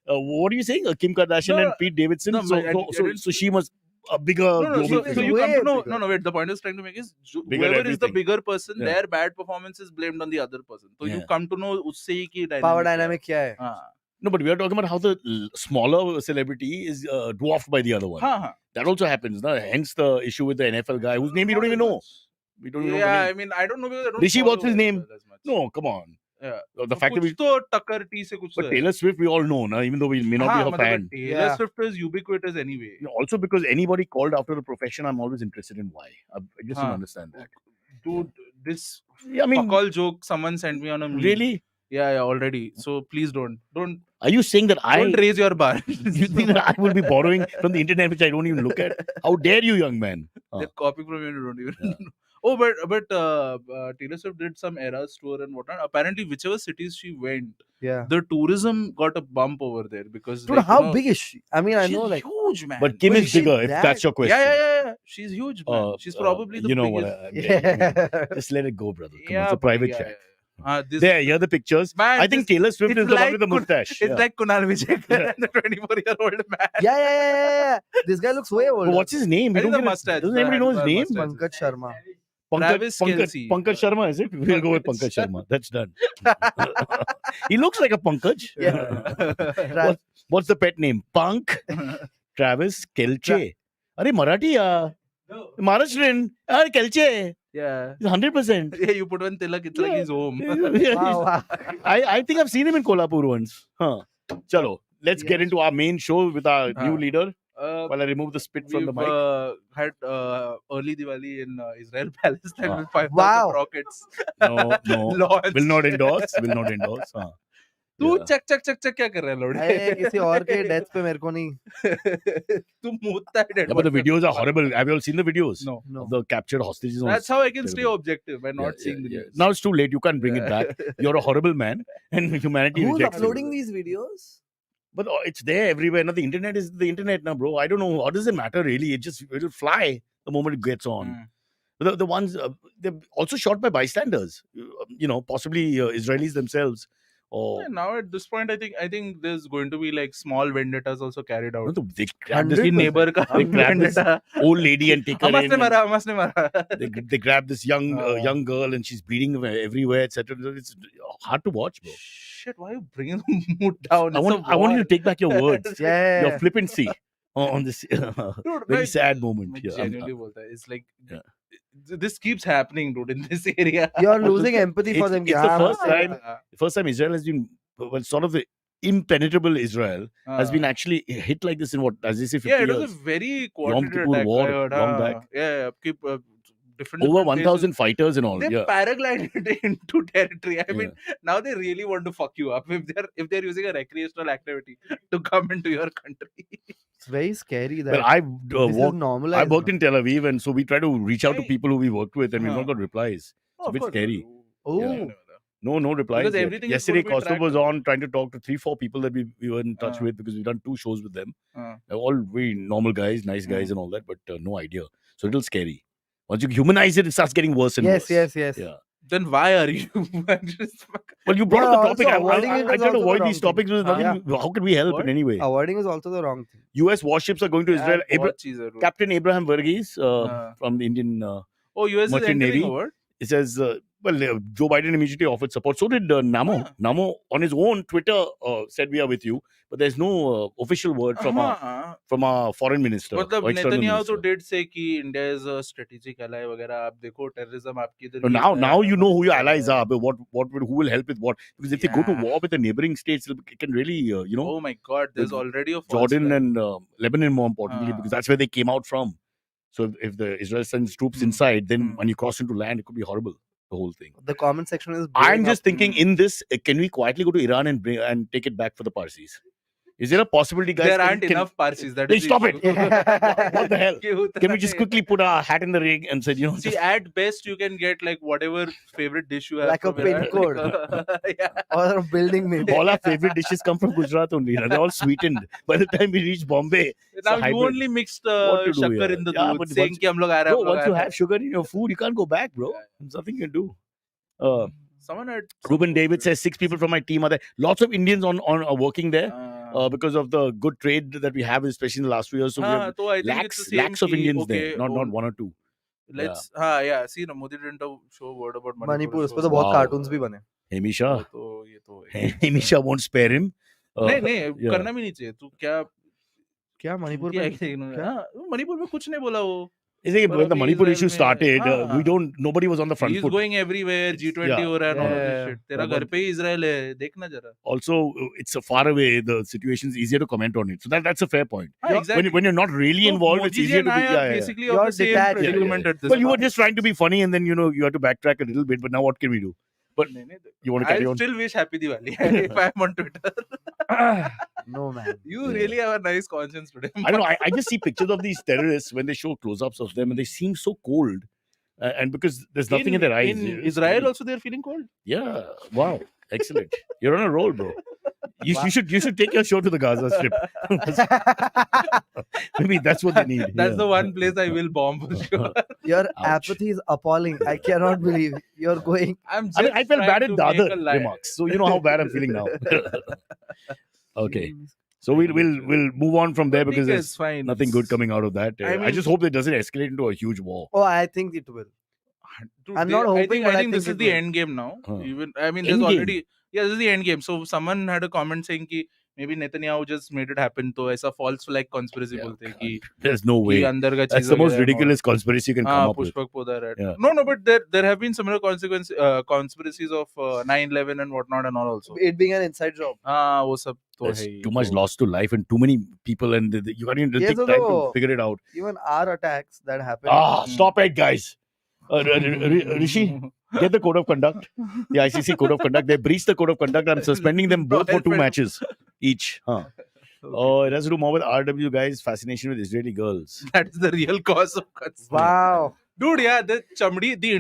What are you saying? Kim Kardashian No, and Pete Davidson. no, I didn't- So she must a bigger global so figure. you come to know. bigger. No, wait. The point I was trying to make is Bigger whoever is the everything. bigger person, Yeah. their bad performance is blamed on the other person. So you Yeah. come to know usse hi ki dynamic. Power क्या है. dynamic क्या है? हाँ. No, but we are talking about how the smaller celebrity is dwarfed by the other one. हाँ. That also happens. No? Hence the issue with the NFL guy whose name we don't even know. We don't even know. Yeah, The I mean, I don't know because I don't Rishi, follow what's his name? as much. name. No, come on. Yeah. The fact that कुछ we. तो टक्कर T से कुछ But तो है. Taylor Swift, we all know, na, even though we may not हाँ, be her मतलब fan. Taylor Yeah. Swift is ubiquitous anyway. Also, because anybody called after the profession, I'm always interested in why. I just don't Huh. understand that. Dude, this Yeah, I mean, fuck all joke someone sent me on a meme. really? Yeah, already. So please don't Are you saying that don't raise your bar. You think that I will be borrowing from the internet, which I don't even look at? How dare you, young man? They're copying from you and you don't even know. Oh, but Taylor Swift did some Eras tour and whatnot. Apparently, whichever cities she went, Yeah. the tourism got a bump over there because Dude, like, how you know, big is she? I mean, I She's know like huge. huge, man. But Kim But is is she bigger, if that- that's your question. Yeah. She's huge, man. She's probably the you know biggest. what? Yeah. Just let it go, brother. Come on, Yeah, it's a buddy, private yeah, chat. This, There, here are the pictures. man, I think Taylor Swift it's is the one like with the Kun- mustache. It's Yeah. like Kunal Vijay Yeah. and the 24-year-old man. Yeah. This guy looks way older. But what's his name? We I think don't the get mustache. Doesn't anybody know his name? Mustache. Pankaj Sharma. Travis Kelce. Pankaj Sharma, is it? We'll go with Pankaj Pankaj Sharma. That's done. He looks like a Pankaj. Tra- What's the pet name? Punk? Travis Kelce. Are Marathi? Maharashtrian. Kelce. Yeah. He's 100%. Yeah, you put one tilak, it's like Yeah. he's home. Wow. I think I've seen him in Kolhapur once. Huh. Chalo, let's get Yes. into our main show with our new leader. Uh, While I remove the spit from the we've mic. had early Diwali in Israel Palestine with 5,000 Wow. rockets. No. Launched. Will not endorse. Huh. तू Yeah. चक क्या कर रहा है लोड़े? अरे किसी और के डेथ पे मेरे को नहीं. तू मूतता है dead Yeah, but the body पे. videos are horrible. Have you all seen the videos? No. No. Of the captured hostages. That's how I can stay terrible. objective by not seeing the news. Now it's too late. You can't bring it back. You're a horrible man, and humanity Who's rejects you. uploading these videos? But it's there everywhere. Now the internet is the internet now, bro. I don't know. What does it matter really? It'll fly the moment it gets on. Mm. The ones they're also shot by bystanders. Possibly Israelis themselves. Or Yeah, now at this point, I think there's going to be like small vendettas also carried out. they grab this 100% neighbor ka They grab this vendetta. old lady and take her Hamas in. ne and mara, Hamas ne mara. They grab this young Oh. girl and she's bleeding everywhere, etc. It's hard to watch, bro. Shit, why are you bringing the mood down? I want you to take back your words. Yeah. Your flippancy on this Dude, very like, sad moment. मैं Yeah, genuinely बोलता है. It's like Yeah. this keeps happening, dude, in this area. You're losing empathy for It's- them. it's the Yeah, first man. time- the first time Israel has been, sort of the impenetrable Israel has been actually hit like this in what, as they say, 50 Yeah, it years. was a very Yom coordinated Kippur attack. war, I heard, long हाँ. back. Yeah, keep different Over different 1,000 fighters and all. places. They Yeah. paraglided into territory. I mean, now they really want to fuck you up if they're using a recreational activity to come into your country. It's very scary that Well, I this is worked. I normalized. worked in Tel Aviv, and so we try to reach out to Hey. people who we worked with, and we've Huh. not got replies. It's a Of bit course, scary. Oh. Yeah. No replies. Because yet. everything is Yesterday, going to be Cosmo was tracked. on trying to talk to 3-4 people that we were in touch Uh. with because we've done 2 shows with them. Uh. They're all very normal guys, nice guys, and all that, but no idea. So it's scary. Once you humanize it, it starts getting worse and worse. Yes. Yeah. Then why are you? Well, you brought Yeah, up the topic. also avoiding it I is try to also the avoid wrong these thing. topics with nothing. How can we help What? in any way? Avoiding is also the wrong thing. US warships are going to Israel. बहुत चीज़ है, dude. Captain Abraham Verghese Uh. from the Indian. Oh, US is Merchant entering Navy. a war? It says, Joe Biden immediately offered support. So did Namo. Ah. Namo on his own Twitter said we are with you, but there's no official word from our foreign minister. मतलब or external Netanyahu minister. तो did say कि India is a strategic ally वगैरह. आप देखो terrorism आपकी इधर So भी now है. you know who your allies are, but who will help with what? Because if they go to Yeah. war with the neighboring states, it can really Oh my God, there's already a false Jordan flag. and Lebanon more importantly, Ah. because that's where they came out from. So if the Israel sends troops Hmm. inside, then Hmm. when you cross into land, it could be horrible. The whole thing. The comment section is. I'm blowing just up. thinking in this, can we quietly go to Iran and take it back for the Parsis? Is there a possibility, guys? There can- aren't can- enough Parsis. That Hey, is the stop it. issue. What the hell? कि उतना Can we just नहीं. quickly put our hat in the ring and say, See, at best you can get like whatever favorite dish you have. Like a from pin Iran. code. Yeah. Or a building name. all our favorite dishes come from Gujarat only. And they're all sweetened. By the time we reach Bombay, Now a you hybrid. only mixed What to do shakkar here? in the Yeah, doodh, but saying once- कि हम लोग आ रहे हैं, bro, हम लोग once uh you रहे have sugar in your food, you can't go back, bro. Yeah. There's nothing you can do. हैं. Someone had Ruben David says 6 people from my team are there. Lots of Indians are working there because of the good trade that we have, especially in the last few years. So we have तो I think it's the same lakhs of कि, Indians okay, there, not 1 or 2. Let's yeah. See, no, Modi didn't show word about Manipur उस पे shows. तो बहुत Wow. Cartoons भी बने. Hemisha. तो ये तो Hemisha won't spare him. नहीं yeah. करना भी नहीं चाहिए. तू क्या क्या मणिपुर किया में? है कि इन्होंने? क्या? हाँ, मणिपुर में कुछ नहीं बोला वो. Is it But when the अभी Manipur Israel issue में- started, हाँ. nobody was on the front He's foot. going everywhere. G20 Yeah. हो रहा है and all of this Yeah. shit. तेरा But- घर पे ही इजराइल है. देखना जरा. Also, it's a far away. The situation is easier to comment on it. So that's a fair point. हाँ, exactly. When you're not really So involved, it's Modi ji easier and to be. I are Yeah. basically You're of the same detached. predicament at this But you were point. just trying to be funny, and then you had to backtrack a little bit. But now what can we do? But नहीं, नहीं, you want to carry I on? still wish happy Diwali if I'm on Twitter. No man. You Yeah. really have a nice conscience today. I don't know. I just see pictures of these terrorists when they show close-ups of them, and they seem so cold. And because there's nothing in their eyes. In It's Israel scary. also they're feeling cold. Yeah. Wow. Excellent. You're on a roll, bro. You should take your show to the Gaza Strip. Maybe that's what they need. That's the one place I will bomb for sure. Your Ouch. apathy is appalling. I cannot believe you're going. I'm just I mean, I felt bad trying at to the make other a lie. remarks, so you know how bad I'm feeling now. Okay, so we'll move on from there I think because it's there's fine. nothing good coming out of that. I I mean- just hope it doesn't escalate into a huge war. Oh, I think it will. Dude, I'm not hoping, but I I think think this is it the will. end game now. Huh. Even I mean, there's End game? already this is the end game. So someone had a comment saying कि maybe Netanyahu just made it happen. तो ऐसा false flag conspiracy Yeah, बोलते हैं कि There's no way. अंदर का That's cheese the most वगैरह and all. ridiculous conspiracy you can come up with. Pushpak Poda, right? Yeah. No, but there have been similar conspiracies of 9/11 and whatnot and all also. It being an inside job. वो सब तो There's है ही, too much तो- loss to life and too many people, and you can't even Yes, take time to although- figure it out. Even our attacks that happened. Stop it, guys. Rishi, get the code of conduct. The ICC code of conduct. They breached the code of conduct. I'm suspending them both for 2 matches each. Huh. Oh, it has to do more with RW guys' fascination with Israeli girls. That is the real cause of conspiracy. Wow. Dude, yeah, the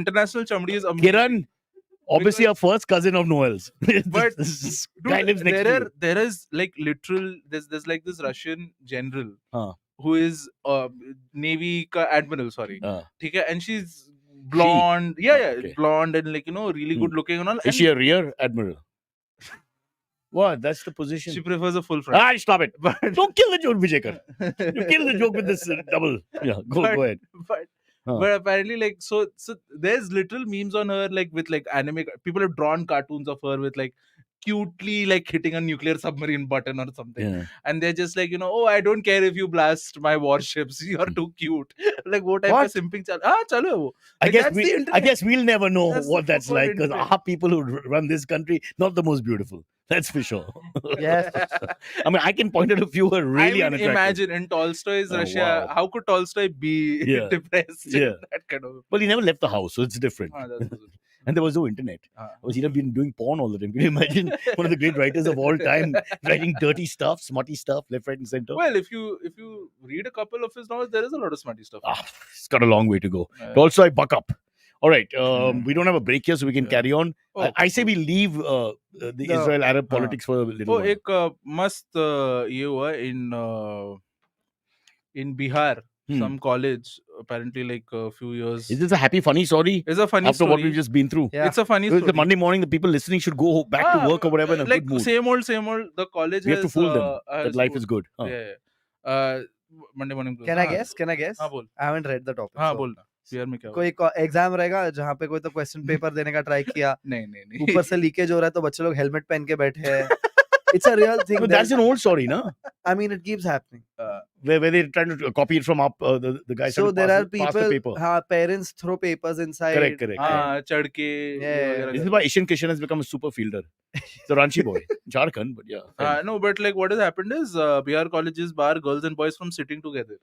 international chamdi is amazing. Kiran, obviously a first cousin of Noel's. But this Dude, guy lives next to you. there is like literal there's like this Russian general Huh. who is Navy ka admiral, sorry. ठीक है, and she's blonde. Okay. Blonde and like really good looking and all. Is And she a rear admiral? What? That's the position. she prefers a full front. Stop it. But Don't kill the joke, Vijaykar. You kill the joke with this double. Yeah, go ahead. but Huh. but apparently like so there's literal memes on her like with like anime people have drawn cartoons of her with like cutely like hitting a nuclear submarine button or something, Yeah. and they're just like oh, I don't care if you blast my warships, you're too cute. Like what type What? of simping chalo hai wo. I Like, guess that's the I internet. guess we'll never know That's what the that's fucking like because internet. our people who run this country not the most beautiful. That's for sure. Yes. I mean, I can point out a few who are really I mean, unattractive. imagine in Tolstoy's Oh, Russia, wow. how could Tolstoy be Yeah. depressed? in Yeah. that kind of. Well, he never left the house, so it's different. That's And there was no internet. He'd have been doing porn all the time. Can you imagine one of the great writers of all time writing dirty stuff, smutty stuff, left, right, and center? Well, if you read a couple of his novels, there is a lot of smutty stuff. It's got a long way to go. Yeah. Tolstoy, buck up. All right, we don't have a break here, so we can carry on. Oh, I say we leave the Israel-Arab politics for a little तो while. एक मस्त ये हुआ in Bihar, some college apparently like a few years. Is this a happy, funny story? It's a funny After story. what we've just been through. Yeah. It's a funny Because story. the Monday morning, the people listening should go back to work or whatever in a like good mood. same old. The college We has have to fool them has that life is good. Huh. Yeah. Monday morning. Can I guess? Can I guess? हाँ बोल. I haven't read the topic. हाँ so. बोलना. बिहार में क्या? कोई exam रहेगा जहाँ पे कोई तो क्वेश्चन पेपर देने का ट्राई किया नहीं. ऊपर से लीकेज हो रहा है तो बच्चे लोग हेलमेट पहन के बैठे हैं. It's a real thing. No, that's an old story, no? I mean, it keeps happening. Where they're trying to copy it from up the guys. So there are pass the people. paper. Parents throw papers inside. Correct. हाँ चढ़ के. Yeah. This is why Ishan Kishan has become a super fielder. It's a Ranchi boy, Jharkhand, but yeah. No, but like what has happened is Bihar colleges bar girls and boys from sitting together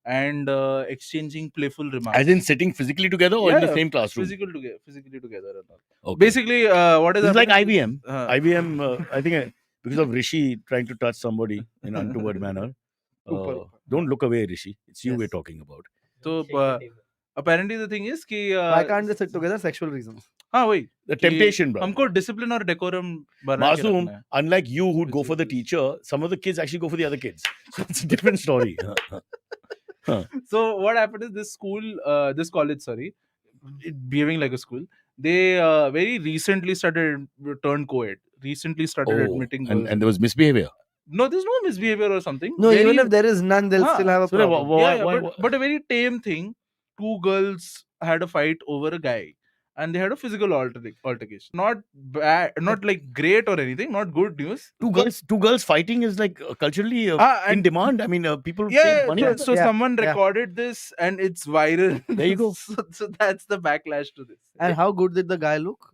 and exchanging playful remarks. As in sitting physically together or in the Yeah, same classroom? physically together and all. Okay. Basically, what is It's like happening- IBM. IBM, I think because of Rishi trying to touch somebody in an untoward manner. Don't look away, Rishi. It's you Yes. we're talking about. So apparently the thing is कि Why can't they sit together? Sexual reasons. हाँ वही The temptation, bro. हमको discipline और decorum बना के Masoom, रखना है. unlike you who'd go for the teacher, some of the kids actually go for the other kids. So it's a different story. So what happened is this college, behaving like a school, they very recently turned co-ed. Recently started admitting girls. and there was misbehavior. No, there's no misbehavior or something. No, Very- even if there is none, they'll Huh. still have a So then problem. why- but a very tame thing. Two girls had a fight over a guy, and they had a physical altercation. Not bad, not like great or anything. Not good news. two girls fighting is like culturally in And demand. I mean, people yeah, pay money. so Yeah, someone yeah. recorded this, and it's viral. There you go. so that's the backlash to this. And how good did the guy look?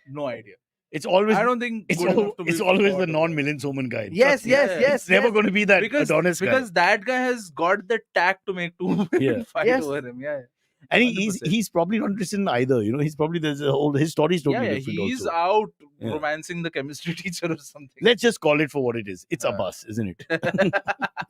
No idea. It's always I don't think it's, good enough to it's be always fought the over. non-Millen Soman guy. Yes, Trust me. yes, Yeah, yes. It's never yes. going to be that Adonis guy. Because that guy has got the tact to make two women Yeah. fight Yes. over him. Yeah. And 100%. he's probably not interested in either. You know, he's probably there's a whole his story is totally Yeah, different. he's also. out Yeah. romancing the chemistry teacher or something. Let's just call it for what it is. It's a bus, isn't it?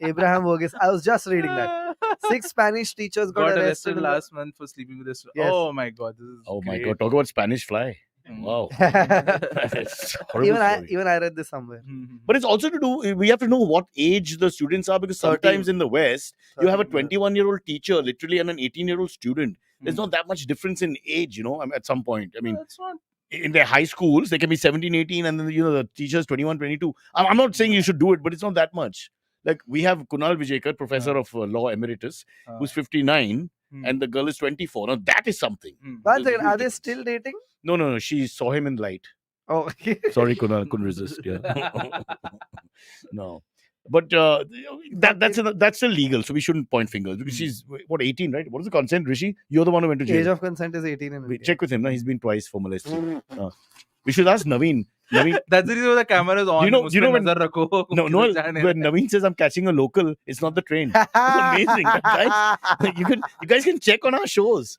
Abraham Verghese. I was just reading that. 6 Spanish teachers got Got arrested last month for sleeping with his. Yes. Oh my god, this is Oh my great. God! Talk about Spanish fly. Wow. It's a horrible story. even I read this somewhere. But it's also to do, we have to know what age the students are, because 13. sometimes in the West, you have a 13, 21-year-old teacher literally and an 18-year-old student. There's Hmm. not that much difference in age, at some point. I mean, That's not. in their high schools, they can be 17, 18, and then, the teacher's 21, 22. I'm not saying you should do it, but it's not that much. Like, we have Kunal Vijayakar, professor of law emeritus, who's 59, and the girl is 24. Now, that is something. One There's a second, huge are they difference. still dating? No. She saw him in light. Oh, okay. Sorry, Kunal, couldn't resist. Yeah. No. But that's illegal, so we shouldn't point fingers, because she's, 18, right? What is the consent, Rishi? You're the one who went to jail. Age of consent is 18 in India. Check with him. He's been twice for molested. We should ask Naveen. Naveen, That's the reason why the camera is on. you know when- nazar rakho. no, Noel, when Naveen says I'm catching a local, it's not the train. It's amazing, guys. You guys can check on our shows.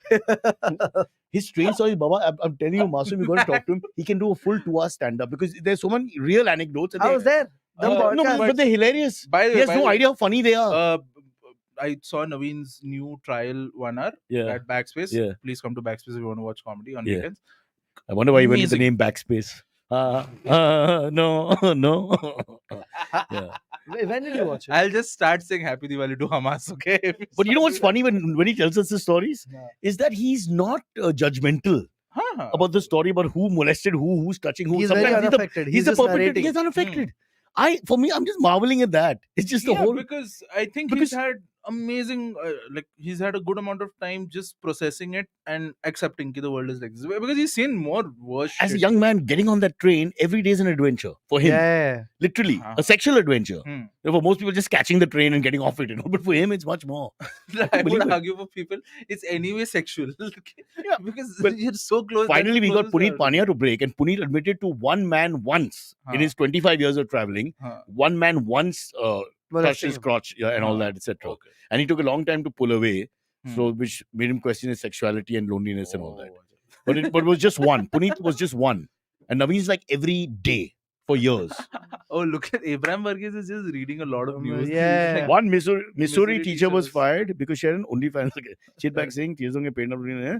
His train stories, Baba. I'm telling you, Masum, you got to talk to him. He can do a full 2-hour stand-up, because there's so many real anecdotes. I was there. The No, podcast. but they're hilarious. By the He way, has no idea how funny they are. I saw Naveen's new trial 1 hour Yeah. at Backspace. Yeah. Please come to Backspace if you want to watch comedy on Yeah. weekends. I wonder why he went with the Amazing. name Backspace. No. Yeah. When did you watch it? I'll just start saying Happy Diwali to Hamas, okay? But you know what's funny when he tells us the stories? Yeah. Is that he's not judgmental Huh. about the story about who molested who's touching who. He's very Sometimes unaffected. he's He's the just perpetrator. narrating. He's unaffected. For me, I'm just marveling at that. It's just the Yeah, whole. because I think because- he's had amazing, he's had a good amount of time just processing it and accepting that the world is like this. Because he's seen more worse As a shit. young man, getting on that train every day is an adventure for him. Yeah. Literally, Uh-huh. a sexual adventure. Hmm. For most people, just catching the train and getting off it, But for him, it's much more. I Believe would it. argue for people, it's anyway sexual. Yeah, because but you're so close. Finally, we got that's closest Puneet Pania to break, and Puneet admitted to one man once in Huh. his 25 years of traveling. Huh. One man once touched Molesting his him. crotch and all Huh. that, etc. Okay. And he took a long time to pull away, Hmm. so which made him question his sexuality and loneliness and all that. Oh. But it was just one. Puneet was just one, and Naveen's like every day for years. Oh, look at Abraham Varghese is just reading a lot of news. Yeah. He's like, One Missouri Missouri teacher was teacher was- fired because she had an OnlyFans. She'd back saying, "Tears honge paid na."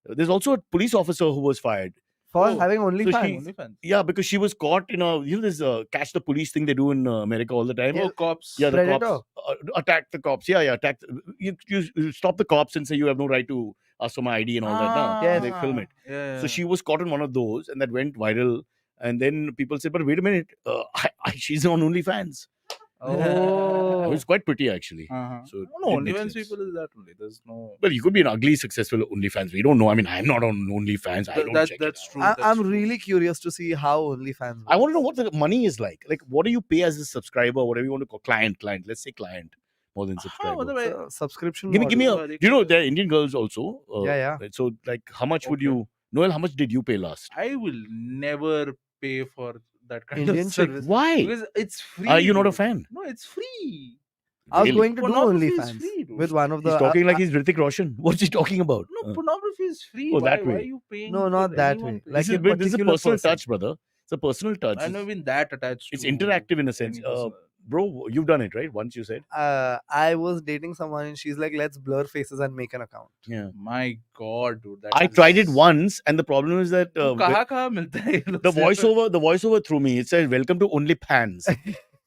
There's also a police officer who was fired. For Oh, having only so fans. OnlyFans. Yeah, because she was caught in this catch the police thing they do in America all the time. Oh, cops. Yeah, the Predator. cops attack the cops. Yeah, attack. You stop the cops and say you have no right to ask for my ID and all that. Now Yes. they film it. Yeah. So she was caught in one of those, and that went viral. And then people said, "But wait a minute, she's on OnlyFans." Oh. It was quite pretty actually. Uh-huh. So no, it makes OnlyFans sense. people is that only. There's no. Well, you could be an ugly, successful OnlyFans. We don't know. I mean, I'm not on OnlyFans. I don't check That's it out. true. I'm that's true. really curious to see how OnlyFans. I want to know what the money is like. Like, what do you pay as a subscriber? Whatever you want to call client. Let's say client more than subscriber. मतलब It's a subscription. Give me model. a. You know, there are Indian girls also. Yeah. right? So, like, how much would Okay. you, Noel? How much did you pay last? I will never pay for that kind Indian of chick. service Why? because it's free. Are you not a dude. fan? No, it's free. I was Really? going to do Pornography is OnlyFans free, dude. with one of the. He's talking like he's Hrithik Roshan. What's he talking about? No, pornography is free. Oh, why, that why way. are you paying? No, for not that anyone way. paying? Like this is a this is a particular personal person. touch, brother. It's a personal touch. I've never been that attached. It's to interactive in a sense. any person. Bro, you've done it, right? Once you said. I was dating someone and she's like, let's blur faces and make an account. Yeah. My God, dude. That I is- tried it once, and the problem is that वो कहाँ मिलता है ये लोग the से? voiceover through me, it said welcome to OnlyFans.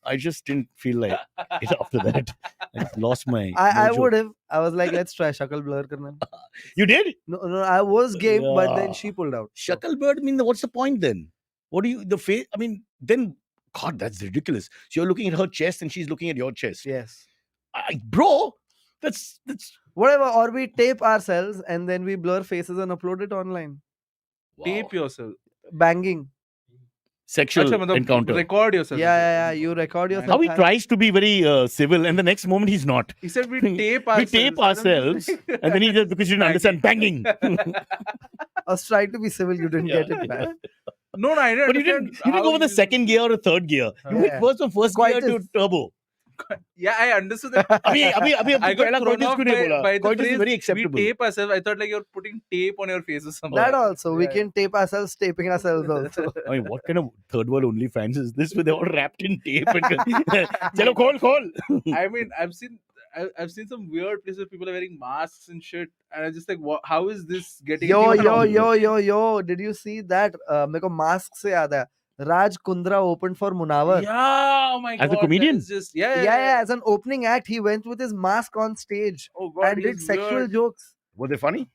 I just didn't feel like it after that. I lost my I mojo. would have. I was like, let's try shakal blur karna. You did? No, I was game, but Yeah. then she pulled out. So, Shuckleberg, I mean, what's the point then? What do you the face? I mean, then God, that's ridiculous. So you're looking at her chest and she's looking at your chest. yes. Bro, that's Whatever. Or we tape ourselves and then we blur faces and upload it online. Tape yourself. Banging. sexual अच्छा, मतलब encounter. record yourself. Yeah. You record yourself. How he and- tries to be very civil, and the next moment he's not. He said we We tape tape ourselves, and then he just because you didn't understand banging. I was trying to be civil. You didn't get it, man. No, I didn't. But you didn't go with the second gear or the third gear. You went Yeah. first from first gear to Coitus. turbo. Yeah, I understood that. अभी I got पहला thrown coitus off क्यों नहीं बोला? by the Coitus is phrase, very we acceptable. tape ourselves. I thought like you're putting tape on your face or something. That also. We Yeah. can tape ourselves, taping ourselves also. I mean, what kind of third world OnlyFans is this? Where they're all wrapped in tape and चलो खोल. I mean, I've seen. I've seen some weird places where people are wearing masks and shit, and I'm just like, what? How is this getting? Yo, into yo, our- yo, yo, yo. Did you see that? मेरे को mask से याद है. Raj Kundra opened for Munawar. Yeah, oh my As a god, comedian? that is just yeah, Yeah, as an opening act, he went with his mask on stage Oh god, and did he's sexual weird. jokes. Were they funny?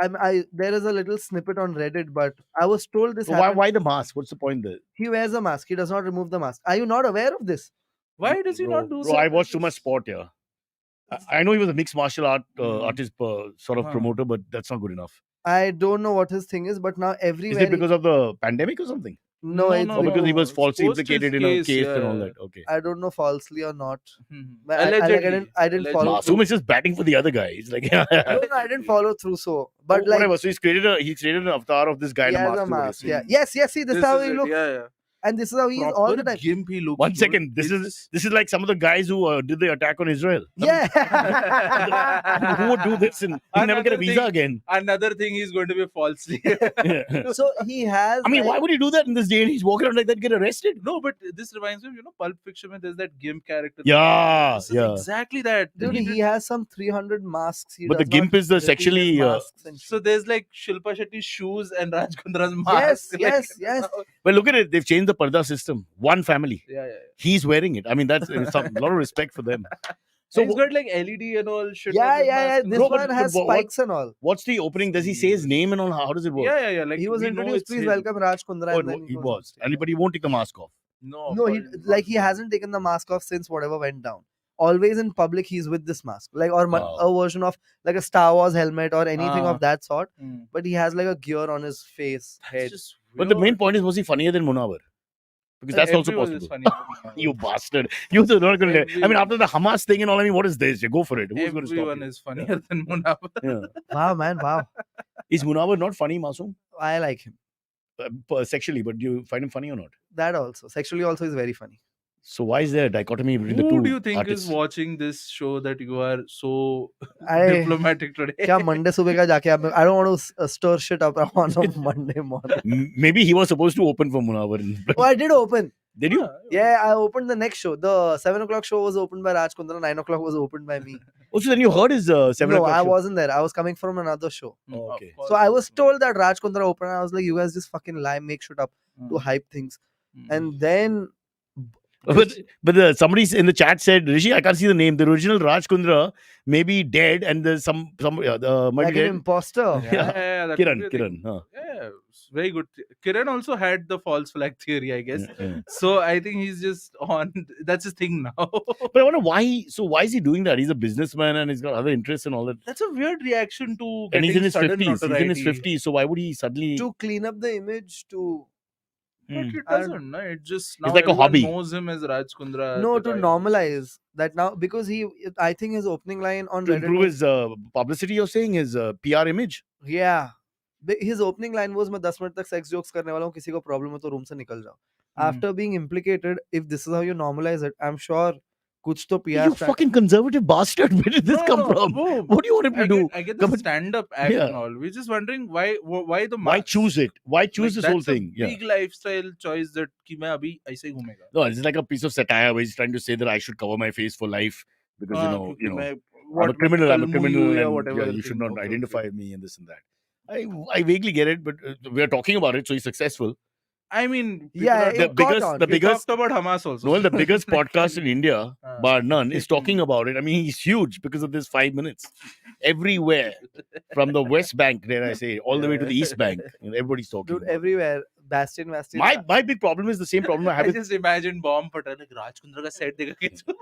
There is a little snippet on Reddit, but I was told this So why happened. why the mask? What's the point there? He wears a mask. He does not remove the mask. Are you not aware of this? Why does he not do? Bro, I something watched too like much this? sport here. I know he was a mixed martial art Hmm. artist sort of Huh. promoter, but that's not good enough. I don't know what his thing is, but now Is everywhere. it because of the pandemic or something? No, No, it's no, Or because he no. was falsely Post his implicated in a case, case and yeah, all yeah. that? Okay. I don't know falsely or not. Mhm. But I Allegedly. didn't follow Allegedly. through. Masoom is just batting for the other guy. He's like, No, I didn't follow through. So, but oh, like whatever. So he created an avatar of this guy he in a has mask. a is what you're mask. saying. Yeah. Yes. See, this is how is he it, looks, Yeah. and this is how he is all the time. Gimp he looks. One dude. second. This is like some of the guys who did the attack on Israel. Yeah. Who would do this and he'll never get a Another visa thing- again? Another thing he's going to be falsely. So he has. I mean, like, why would he do that in this day and he's walking around like that, get arrested? No, but this reminds me of, Pulp Fiction when there's that Gimp character. Yeah, This is yeah. exactly that. Dude, he has some 300 masks. He But the does gimp not is the reveal his sexually, masks and So shit. there's like Shilpa Shetty's shoes and Raj Kundra's mask. Yes. Well, look at it. They've changed the parda system. One family. Yeah. He's wearing it. I mean, that's a lot of respect for them. So So he's got like LED and all shit. on Yeah. his mask and This No, all. but one has what- spikes and all. what's the opening? Does he say his name and all? How does it work? Yeah. Like He was we know introduced. it's Please him. welcome Raj Kundra. Oh, and then he goes on was. stage. But he won't take the mask off. No, No, apparently he not. hasn't taken the mask off since whatever went down. Always in public, he's with this mask, like or Wow. a version of like a Star Wars helmet or anything Ah. of that sort. Mm. But he has like a gear on his face, That's head. just But the main weird. point is, was he funnier than Munawar? Because that's also Everyone is possible. funny. You bastard. You're not going to. I mean, Everyone- after the Hamas thing and all, I mean, what is this? You go for it. Who's going to stop Everyone you? is funnier than Munawar. Yeah. Wow, man, wow. Is Munawar not funny, Masoom? I like him. Sexually, but do you find him funny or not? That also. Sexually also is very funny. So why is there a dichotomy between the two Who do you think artists? is watching this show that you are so I diplomatic today? क्या Monday सुबह का जाके I don't want to stir shit up on a Monday morning. Maybe he was supposed to open for Munawar. Oh, I did open. Did you? Yeah, I opened the next show. The 7 o'clock show was opened by Raj Kundra. 9 o'clock was opened by me. Also, then you heard his 7 No, o'clock I show? wasn't there. I was coming from another show. Oh, Of okay. course. So I was told that Raj Kundra opened. I was like, you guys just fucking lie, make shit up to Mm. hype things. Mm. And then But somebody in the chat said, Rishi, I can't see the name. The original Raj Kundra may be dead, and there's some might like be an dead. imposter. Yeah, that could be a Kiran. thing. Huh. Yeah, it's very good. Kiran also had the false flag theory, I guess. Yeah. So I think he's just on. That's his thing now. But I wonder why. So why is he doing that? He's a businessman and he's got other interests and all that. That's a weird reaction to. And he's in getting his sudden 50s. He's in his notoriety. 50s. So why would he suddenly? To clean up the image, to But it I- doesn't. No? It just now like a everyone hobby. knows him as Raj Kundra. no, the to guy. normalize that now because I think his opening line on To Reddit improve was, his publicity, you're saying his PR image. yeah, his opening line was मैं 10 minute तक sex jokes करने वाला हूँ किसी को problem है तो room से निकल जाओ. After being implicated, if this is how you normalize it, I'm sure कुछ तो PR You stand- fucking conservative bastard. Where did this come from? Whoa. What do you want him to do? I get the Come on. stand-up act Yeah. and all. We're just wondering why the Why mask? choose it? Why choose Like, this whole that's a thing? Yeah. Big lifestyle choice that कि मैं अभी ऐसे ही घूमेगा. No, it's like a piece of satire where he's trying to say that I should cover my face for life because क्योंकि मैं I'm a criminal. I'm a कल criminal, मुँह या and whatever yeah, the you should thing. not Okay, identify me and this and that. I vaguely get it, but we are talking about it, so he's successful. I mean, Yeah, people The are- it caught biggest- on. the we biggest- talked about Hamas also. Noel, the biggest podcast in India, Ah. bar none, is talking about it. I mean, he's huge because of this 5 minutes. Everywhere, from the West Bank, dare I say, all the way to the East Bank, and everybody's talking. dude about it. everywhere. Bastion. My big problem is the same problem I have I with. just imagine bomb फटा like Raj Kundra का set देखा कि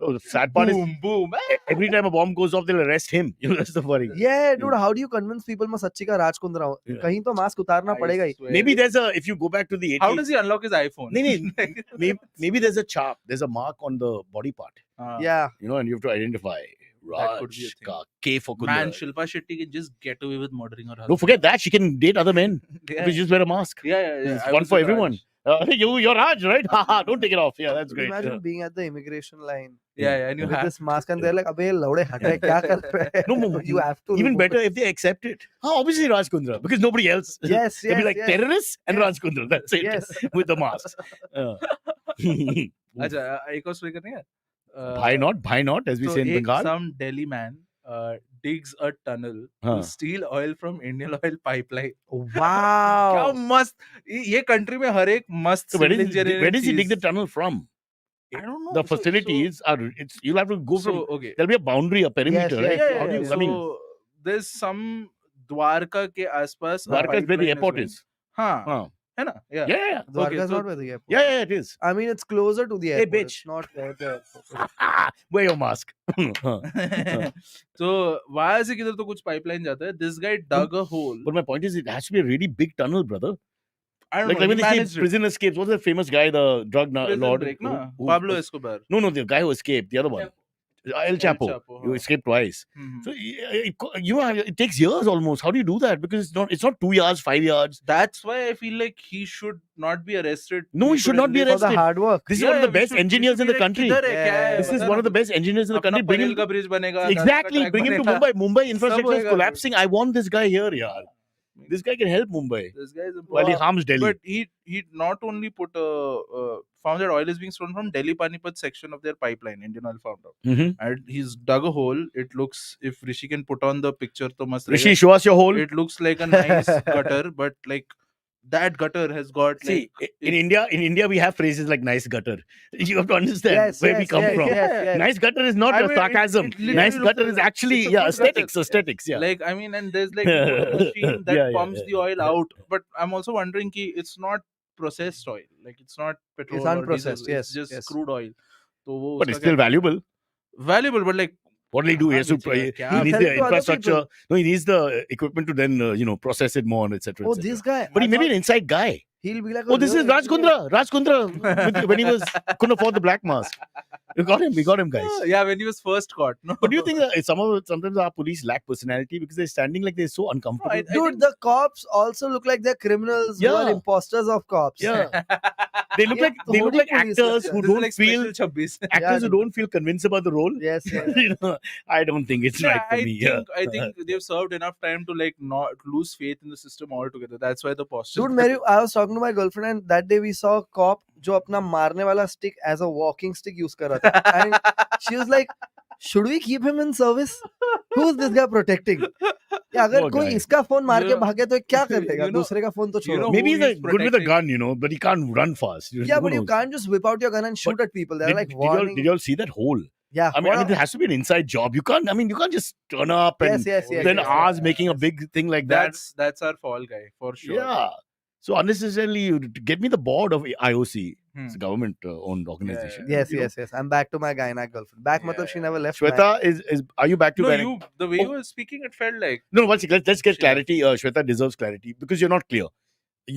Oh, the sad part is boom boom. every time a bomb goes off, they'll arrest him. That's the worry. Yeah, dude, how do you convince people मैं सच्ची का राज कुंद्रा हूँ? Yeah. कहीं तो mask उतारना I पड़ेगा ही. swear. Maybe there's a. If you go back to the 80s, How does he unlock his iPhone? maybe, maybe there's a chap, there's a mark on the body part, Yeah. and you have to identify. That could be a Raj thing. ka K for Kundra. Man, Shilpa Shetty can just get away with murdering her husband. Don't forget that she can date other men. Yeah. If you just wear a mask. Yeah. It's I one was for with Raj. everyone. You're Raj, right? Haha, don't take it off. Yeah, that's great. Imagine Yeah. being at the immigration line Yeah, and you with have this mask and they're like, अबे लौड़े हट रहे क्या कर रहे हैं? No, You have to Even remove better it. if they accept it. Obviously Raj Kundra, because nobody else. Yes, They'll be like yes. terrorists and Yes. Raj Kundra. That's it. Yes. With the mask. अच्छा एक और story करनी है Bhai not, as we say in Bengal. Some Delhi man digs a tunnel Huh. to steal oil from Indian oil pipeline. Wow. क्या मस्त ये country में हर एक मस्त So where civil does engineering he dig the चीज- tunnel from? I don't know. The facilities are. You'll have to go from. okay. There'll be a boundary, a perimeter, yes, right? Yeah, So how do you? I mean, so there's some Dwarka के आसपास a Dwarka is where the pipeline airport going. is. हाँ, Huh. है ना? Yeah. Yeah. Dwarka Okay, is so- not where the airport. Yeah, it is. I mean, it's closer to the Hey, airport. bitch. It's not where the airport. Wear your mask. Huh. so वहां से किधर तो कुछ pipeline जाता है. This guy dug a hole. But my point is, it has to be a really big tunnel, brother. I don't Like know. when He they say managed it. prison escapes. What's the famous guy, the drug Prison lord? break, na? who- Pablo Escobar. No, the guy who escaped, the other one. El Chapo. Chapo, You huh. escaped twice. Mhm. So it takes years almost. How do you do that? Because it's not 2 yards, 5 yards. That's why I feel like he should not be arrested. No, he should not be For the arrested. hard work. This is one of the best engineers in the country. Yeah, This is one of the best engineers in the country. Bring him, bridge banega, exactly. Bring him to Mumbai. Mumbai infrastructure is hoega, collapsing. I want this guy here, yaar. This guy can help Mumbai This guy is while he important. harms Delhi. But he not only found that oil is being stolen from Delhi Panipat section of their pipeline. Indian Oil found out, Mhm. and he's dug a hole. It looks, if Rishi can put on the picture, to must Rishi, show us your hole. it looks like a nice gutter, but like that gutter has got See, like in India, we have phrases like "nice gutter." You have to understand Yes, where we yes, come yes, from. yes. Nice gutter is not I a mean, sarcasm. it literally Nice looks gutter like- is actually it's a good aesthetics. gutter. Aesthetics, yeah. Like, I mean, and there's like a machine that Yeah, pumps yeah. the oil out. But I'm also wondering ki it's not processed oil. Like it's not petrol or unprocessed, diesel. yes, It's just yes. crude oil. So वो But उसका it's still क्या- valuable. valuable, but like What will he do? He has to. कहाँ He बेचेगा? needs Sell the to other infrastructure. people. No, he needs the equipment to then process it more, etc. Oh, this guy. But he I may be thought an inside guy. He'll be like. Oh, a this real is Raj engineer. Kundra. Raj Kundra when he couldn't afford the black mask. We got him, guys. yeah, when he was first caught. No, But do you think that sometimes our police lack personality because they're standing like they're so uncomfortable? I Dude, think- the cops also look like they're criminals who are Yeah. imposters of cops. Yeah, they look Yeah, like police actors like who This is don't like feel special 26. actors who dude. don't feel convinced about the role. Yes, yes. I don't think it's right for me. I think they've served enough time to like not lose faith in the system altogether. That's why the posture. Dude, I was talking to my girlfriend and that day we saw a cop जो अपना मारने वाला stick as a walking stick use कर रहा था. And she was like, should we keep him in service? Who is this guy protecting? या अगर Poor कोई guy. इसका फोन मार You के know- भागे तो क्या कर लेगा? you know- दूसरे का फोन तो you छोड़ो. know Maybe who he's he's good with a protecting. gun, but he can't run fast. Yeah, but you can't just whip out your gun and shoot at people. They're like Did warning. y'all see that hole? Yeah. I mean, there has to be an inside job. You can't just turn up and yes. spend yes. hours making a big thing like that. That's our fall guy for sure. Yeah. So unnecessarily, you get me the board of IOC. Hmm. It's a government-owned organization. Yes, You know. yes. I'm back to my gynac girlfriend. Back Yeah, matlab she yeah. never left. Shweta is. Are you back to? No, gynae- the way Oh. you were speaking, it felt like No, one second. Let's get Sure. clarity. Shweta deserves clarity because you're not clear.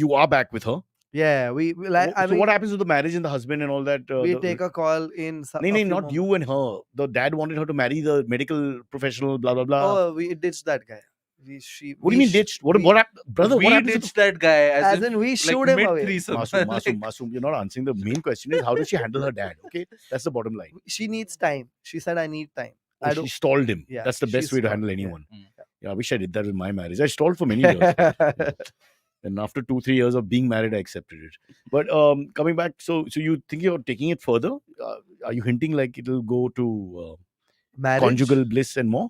You are back with her. Yeah, we like. I So mean, what happens with the marriage and the husband and all that? we take a call in. No, not you and her. The dad wanted her to marry the medical professional. Blah blah blah. Oh, we ditched that guy. What do you mean ditched? What happened, brother? we What happens to ditched that guy As in, we shooed him away. mid-threesome. Masum, you're not answering the main question. Is how does she handle her dad? Okay, that's the bottom line. She needs time. She said, "I need time." Oh, I she don't. stalled him. Yeah, That's the best she way to stalled, handle yeah. anyone. Mm. Yeah, I wish I did that with my marriage. I stalled for many years. And after 2-3 years of being married, I accepted it. But coming back, so you think you're taking it further? Are you hinting like it'll go to Marriage. conjugal bliss and more?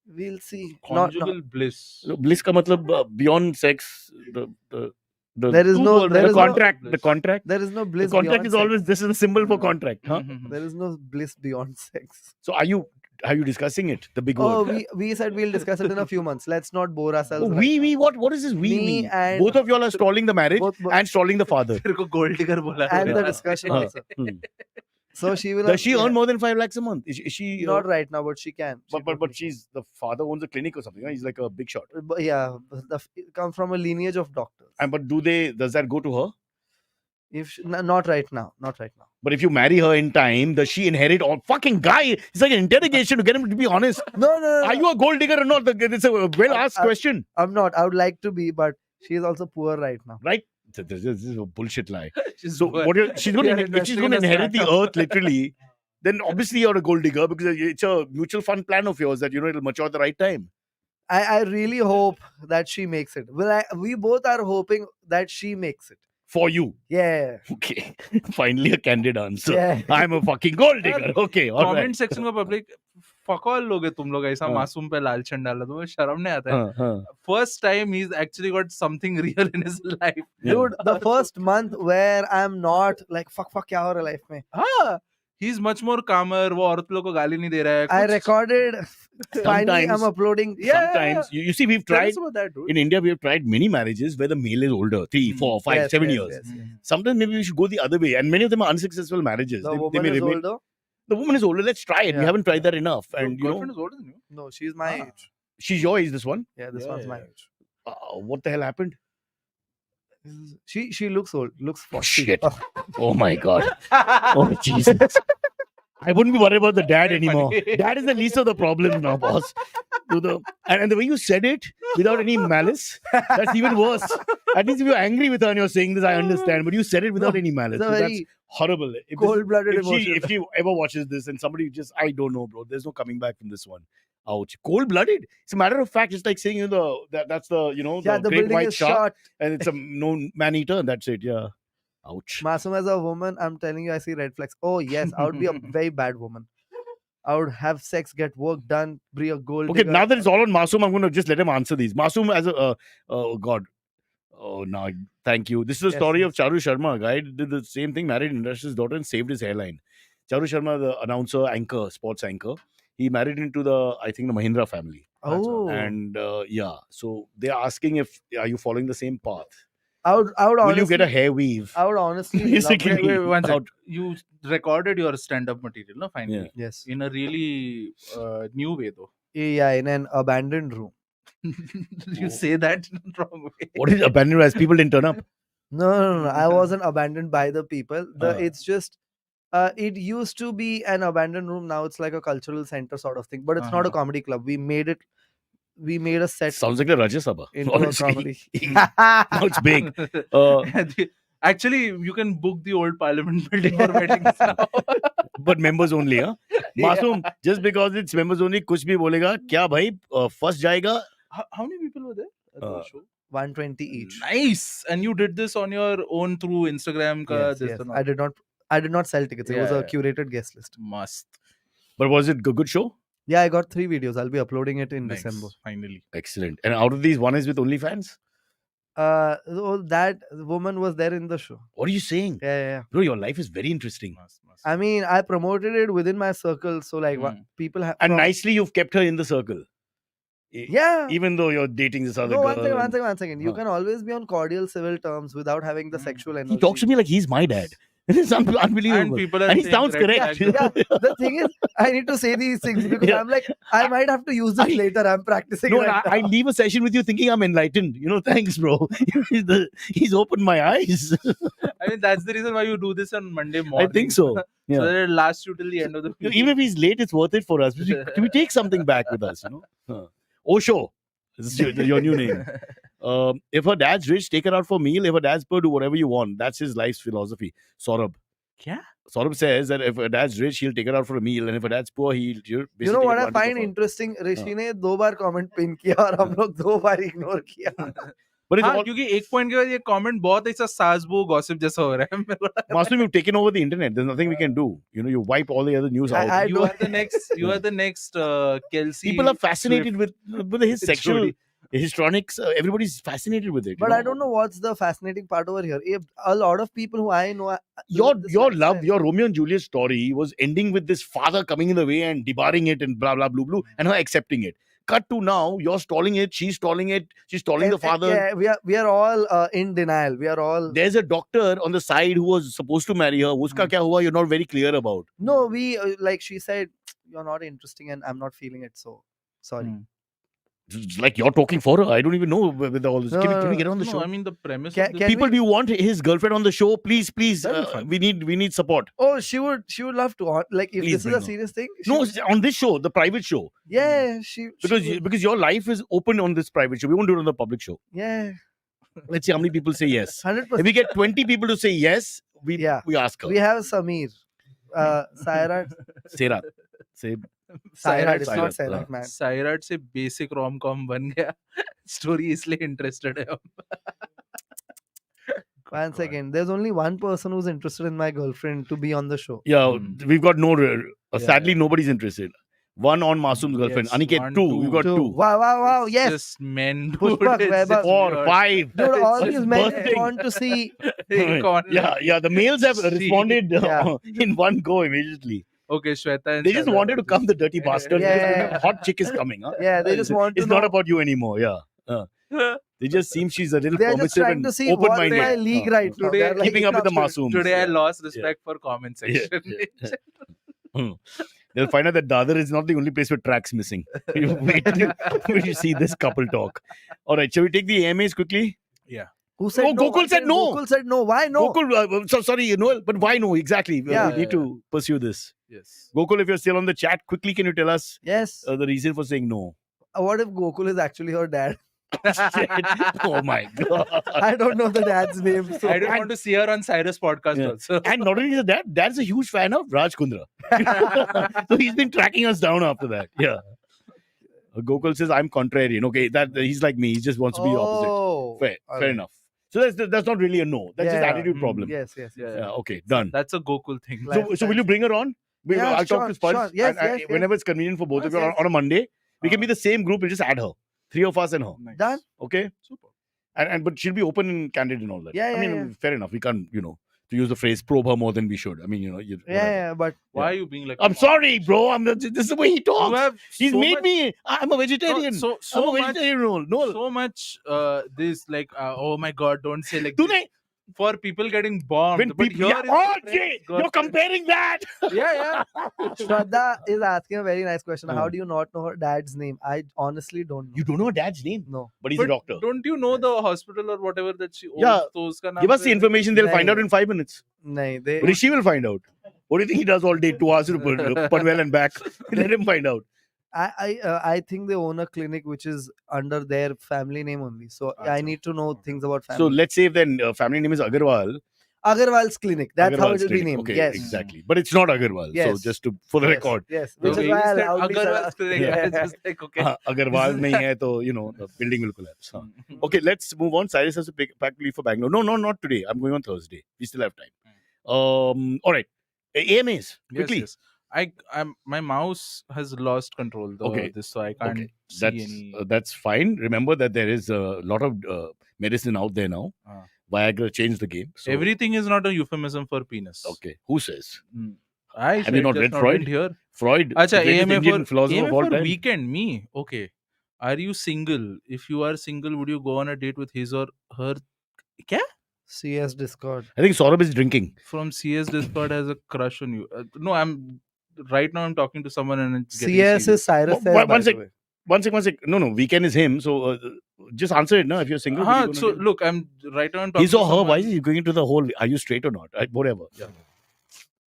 We'll see. Conjugal bliss. No, bliss ka matlab beyond sex. The There is Two no. world There the is contract. no. The contract. There is no The bliss. contract beyond is always sex. this is a symbol for contract, huh? Mhm. There is no bliss beyond sex. So are you discussing it? The big Oh, word. we said we'll discuss it in a few months. Let's not bore ourselves. Oh, right we now. what is this we? Me and- Both of y'all are stalling the marriage Both- and stalling the father. तेरे को gold digger बोला and the था। discussion Huh. also. Hmm. So she will. Does she yeah, earn more than 5 lakhs a month? Is she Not right now, but she can. She but totally she's the father owns a clinic or something. Right? He's like a big shot. can. But yeah, come from a lineage of doctors. And but does that go to her? If not right now, not right now. But if you marry her in time, does she inherit all fucking guy? It's like an interrogation to get him to be honest. No. Are you a gold digger or not? It's a well asked question, I'm not. I would like to be, but she is also poor right now. right? This is a bullshit lie. She's So poor. she's going We are to if she's investing going to in a inherit the startup. earth literally, then obviously you're a gold digger because it's a mutual fund plan of yours that it'll mature at the right time. I really hope that she makes it. We both are hoping that she makes it. For you. Yeah. Okay. Finally a candid answer. Yeah. I'm a fucking gold digger. Okay. All comment right. Section का public fuck all लोग हैं तुम लोग ऐसा हाँ. मासूम पे लालचन डाला तुम्हें शर्म नहीं आता है Huh. first time he's actually got something real in his life Dude, the first month where I'm not like fuck क्या हो रहा है life में. हाँ he's much more calmer वो औरत लोग को गाली नहीं दे रहा है I recorded. Finally, I'm Sometimes- uploading. Sometimes you see we've Tell tried us about that dude in India we've tried many marriages where the male is older, 3, 4, 5, Yes, 7 yes, years. yes, yes. Sometimes maybe we should go the other way, and many of them are unsuccessful marriages. The They woman may is remain- older. The woman is older. Let's try it. We Yeah, haven't tried that enough, Your and girlfriend is older than you No, she's my Ah. age. she's your age. This one. Yeah, this Yeah, one's my yeah. age. What the hell happened? She looks old. Looks 40. Shit. Oh my god. Oh Jesus. I wouldn't be worried about the dad Very anymore. funny. Dad is the least of the problems now, boss. And the way you said it without any malice, that's even worse. At least if you're angry with her and you're saying this, I understand. But you said it without No, any malice. It's a So that's very horrible. If this- cold-blooded emotion. if she ever watches this and somebody just, I don't know, bro. There's no coming back from this one. Ouch. Cold-blooded. It's a matter of fact. It's like saying that's the Yeah, the great building white is shark, short. and it's a known man-eater, and that's it. Yeah. Ouch. Masum as a woman, I'm telling you, I see red flags. Oh yes, I would be a very bad woman. I would have sex, get work done, be a gold Okay, digger. now that it's all on Masoom, I'm going to just let him answer these. Masoom as a, oh God. Oh, no, thank you. This is the Yes, story yes. of Charu Sharma. A guy did the same thing, married an industrial's daughter and saved his hairline. Charu Sharma, the announcer, anchor, sports anchor, he married into I think, the Mahindra family. Oh, And yeah, so they're asking are you following the same path? I would Will honestly, you get a hair weave? I would honestly love Basically. it. wait, one How- second. You recorded your stand-up material, no? Finally, Yes. in a really new way, though. Yeah, in an abandoned room. You say that in the wrong way. What is abandoned as people didn't turn up? No. I wasn't abandoned by the people. Ah. It's just, it used to be an abandoned room. Now it's like a cultural center sort of thing. But it's not a Uh-huh. comedy club. We made a set Sounds like the Rajya Sabha. into a honestly. comedy. Now it's big. Uh, Actually, you can book the old Parliament building for weddings now. but members only, huh? Masoom, just because it's members only, कुछ भी बोलेगा क्या भाई first जाएगा? How many people were there at the show? 120 each. Nice. And you did this on your own through Instagram. Yes, This yes. and I did not sell tickets. It was a Yeah. curated guest list. Must. But was it a good show? Yeah, I got 3 videos. I'll be uploading it in Nice. December. Finally. Excellent. And out of these, one is with OnlyFans? That woman was there in the show. What are you saying? Yeah. Bro, your life is very interesting. Must. I mean, I promoted it within my circle, so like people have. And nicely, you've kept her in the circle. Yeah. Even though you're dating this other No, girl. one second. You Huh. can always be on cordial civil terms without having the sexual energy. He talks to me like he's my dad. It's unbelievable. And people are And he saying sounds red correct. flags. Yeah, the thing is, I need to say these things because Yeah. I'm like, I might have to use this later. I'm practicing. No, right I now. leave a session with you thinking I'm enlightened. Thanks, bro. He's opened my eyes. I mean, that's the reason why you do this on Monday I morning. think so. Yeah. So that it lasts you till the end of the week. Even if he's late, it's worth it for us. Can we take something back with us? Osho. This is your new name. If her dad's rich, take her out for a meal. If her dad's poor, do whatever you want. That's his life's philosophy. Saurabh. Kya? Saurabh says that if her dad's rich, he'll take her out for a meal. And if her dad's poor, he'll You basically know what take I advantage find of her. interesting? Rishi ने 2 बार comment pin किया और हम लोग 2 बार ignore किया. But it's हाँ, all, क्योंकि एक point के बाद ये कमेंट बहुत ऐसा सासबू गॉसिप जैसा हो रहा है मेरे को लगा। Masoom, you've taken over the internet. There's nothing we can do. You wipe all the other news out. I You don't- are the next Kelsey. People are fascinated with his sexual Jodi. histrionics. Everybody's fascinated with it. But I don't know what's the fascinating part over here. If a lot of people who I know, Your this love, lifestyle. your Romeo and Juliet story was ending with this father coming in the way and debarring it and blah blah blue blue and her accepting it. Cut to now, you're stalling it, she's stalling it, she's stalling the father. Yeah, we are all in denial. We are all There's a doctor on the side who was supposed to marry her. Uska kya hua, you're not very clear about. no. We like she said, you're not interesting, and I'm not feeling it. So sorry. Hmm. It's like you're talking for her. I don't even know with all this. No, Can we get on the No, show? I mean the premise. Can- of this can People, we- do you want his girlfriend on the show? Please, That'd be fun. we need support. Oh, she would love to. Like if Please this is bring a her. serious thing. she No, would- on this show, the private show. yeah, she would. Because your life is open on this private show. We won't do it on the public show. Yeah, Let's see how many people say yes. 100%. If we get 20 people to say yes, we ask her. We have Sameer, Saira. Sera. Say Saira, it's Saira, not Saira, हाँ. man. Sairat से basic rom-com बन गया story इसलिए interested है हम 1 second. There's only one person who's interested in my girlfriend to be on the show. Yeah, we've got no. Sadly, yeah. nobody's interested. One on Masoom's girlfriend. Yes, Aniket, one, 2. two. We've got 2. Wow. It's Yes. just men. Dude. Pushpak, It's Weber. just 4, weird. 5. Dude, all It's these men bursting. want to see. Yeah. The males have See. responded Yeah. in one go immediately. Okay, Shweta and They just Shraddha wanted to come, the dirty bastard. Yeah. A hot chick is coming. Huh? Yeah, they just want to It's know. not about you anymore. Yeah. They just seem she's a little They're just permissive trying and to see what's open-minded. my league right now. Today- They're like, Keeping up with the Masoom. Today I lost respect for comment section. They'll find out that Dadar is not the only place where tracks missing. You wait till you see this couple talk. All right, shall we take the AMAs quickly? Who said Oh, no? Gokul said no. Gokul said no. Why no? Gokul, sorry, Noel, but why no? Exactly. Yeah. We need to pursue this. Yes. Gokul, if you're still on the chat, quickly can you tell us Yes. the reason for saying no? What if Gokul is actually her dad? Oh my God. I don't know the dad's name. So I don't want to see her on Cyrus podcast Yeah. also. And not only that, Dad's a huge fan of Raj Kundra. So he's been tracking us down after that. Yeah. Gokul says, I'm contrarian. Okay, that he's like me. He just wants to be opposite. Oh, Fair alright. enough. So that's not really a no. That's just Yeah. attitude problem. Yes. Yeah. Yeah, okay, done. That's a Gokul thing. Like- So will you bring her on? Yeah, I'll sure, talk to Spurs. sure. Yes, and, yes. Whenever it's convenient for both of Yes, you yes. on a Monday, we can be the same group. We'll just add her. 3 of us and her. Nice. Done. Okay? Super. And but she'll be open and candid and all that. Yeah, I mean, yeah. fair enough. We can't, to use the phrase, probe her more than we should. I mean, whatever. Yeah, but Why are you being like? I'm sorry, bro. This is the way he You talks. have He's so made much, me. I'm a vegetarian. So I'm a much. vegetarian, Noel. Noel. So much. This like. Oh my God! Don't say like. Do this. they? For people getting bombed. When but people, here yeah, is oh, the Jay, friend's you're girlfriend. comparing that. Yeah. Shraddha is asking a very nice question. Uh. How do you not know her dad's name? I honestly don't know. You don't know her dad's name, No. but he's But a doctor. Don't you know the hospital or whatever that she owns? Yeah. So uska naam Give us the to- information. They'll find Nahi. out in 5 minutes. Nahi, they, Rishi will find out. What do you think he does all day? 2 hours to Panvel and back. Let him find out. I think they own a clinic which is under their family name only. So I Acha. need to know things about So family. let's say if their family name is Agarwal. Agarwal's clinic. That's how Agarwal's it will be clinic. named. Okay, Yes. exactly. But it's not Agarwal. So Yes. just for the Yes. record. Yes. So Which is he why I said loudly said- Agarwal's clinic. Yeah. I was just like, okay. Agarwal nahi hai to, the building will collapse. Huh. Okay, let's move on. Cyrus has to pack leave for Bangalore. No, not today. I'm going on Thursday. We still have time. All right. AMAs, quickly. Yes. I'm my mouse has lost control though. Okay. So I can't Okay, see any. that's fine. Remember that there is a lot of medicine out there now. Viagra changed the game. So, Everything is not a euphemism for penis. Okay, who says? I Have you said not just read Freud? went here. Freud, Acha, the greatest AMA Indian for philosopher AMA of all for time. weekend. Me okay. Are you single? If you are single, would you go on a date with his or her? Kya? CS Discord. I think Saurabh is drinking. From CS Discord has a crush on you. No, I'm right now. I'm talking to someone and it's getting CS serious. is Cyrus. One- says, one by the sec. way. One sec. No. Weekend is him. So just answer it now. If you're single, what are you gonna So do? look, I'm right now. I'm talking His or to her? someone Why is he going into the whole? Are you straight or not? Whatever. Yeah.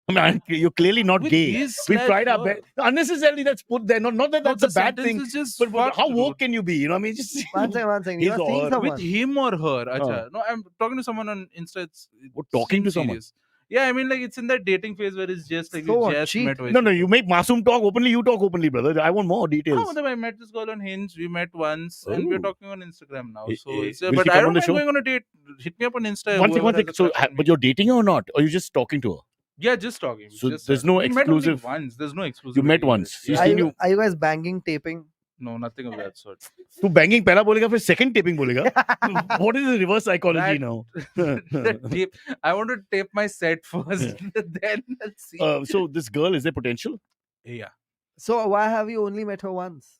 I mean, you're clearly not with gay. his We slash tried our her. best. Unnecessarily, that's put there. Not that No, that's a the bad sentence thing. is just But fucked, how dude. woke can you be? I mean, just One second. His You are or seeing her. someone. with him or her. Acha. No, I'm talking to someone on Insta. It's What, talking to seems someone? serious. Yeah, I mean, like it's in that dating phase where it's just like So you what, just cheat? met with. No. You make Masum talk openly. You talk openly, brother. I want more details. Oh, I met this girl on Hinge. We met once, and we're Oh. talking on Instagram now. Eh, So, eh, it's, will but she I come on don't the mind show? going on a date. Hit me up on Insta. One whoever second. has a So, crush on me. but you're dating her or not? Or you just talking to her? Yeah, just talking. So just there's no we met only exclusive- once. There's no exclusive. You met once. She's Yeah. seen you. Are you guys banging, taping? No, nothing of that sort. तू banging पहला बोलेगा फिर second tapping बोलेगा what is the reverse psychology That- now The tape. I want to tape my set first, then I'll see. so this girl, is there potential? Yeah. So why have you only met her once?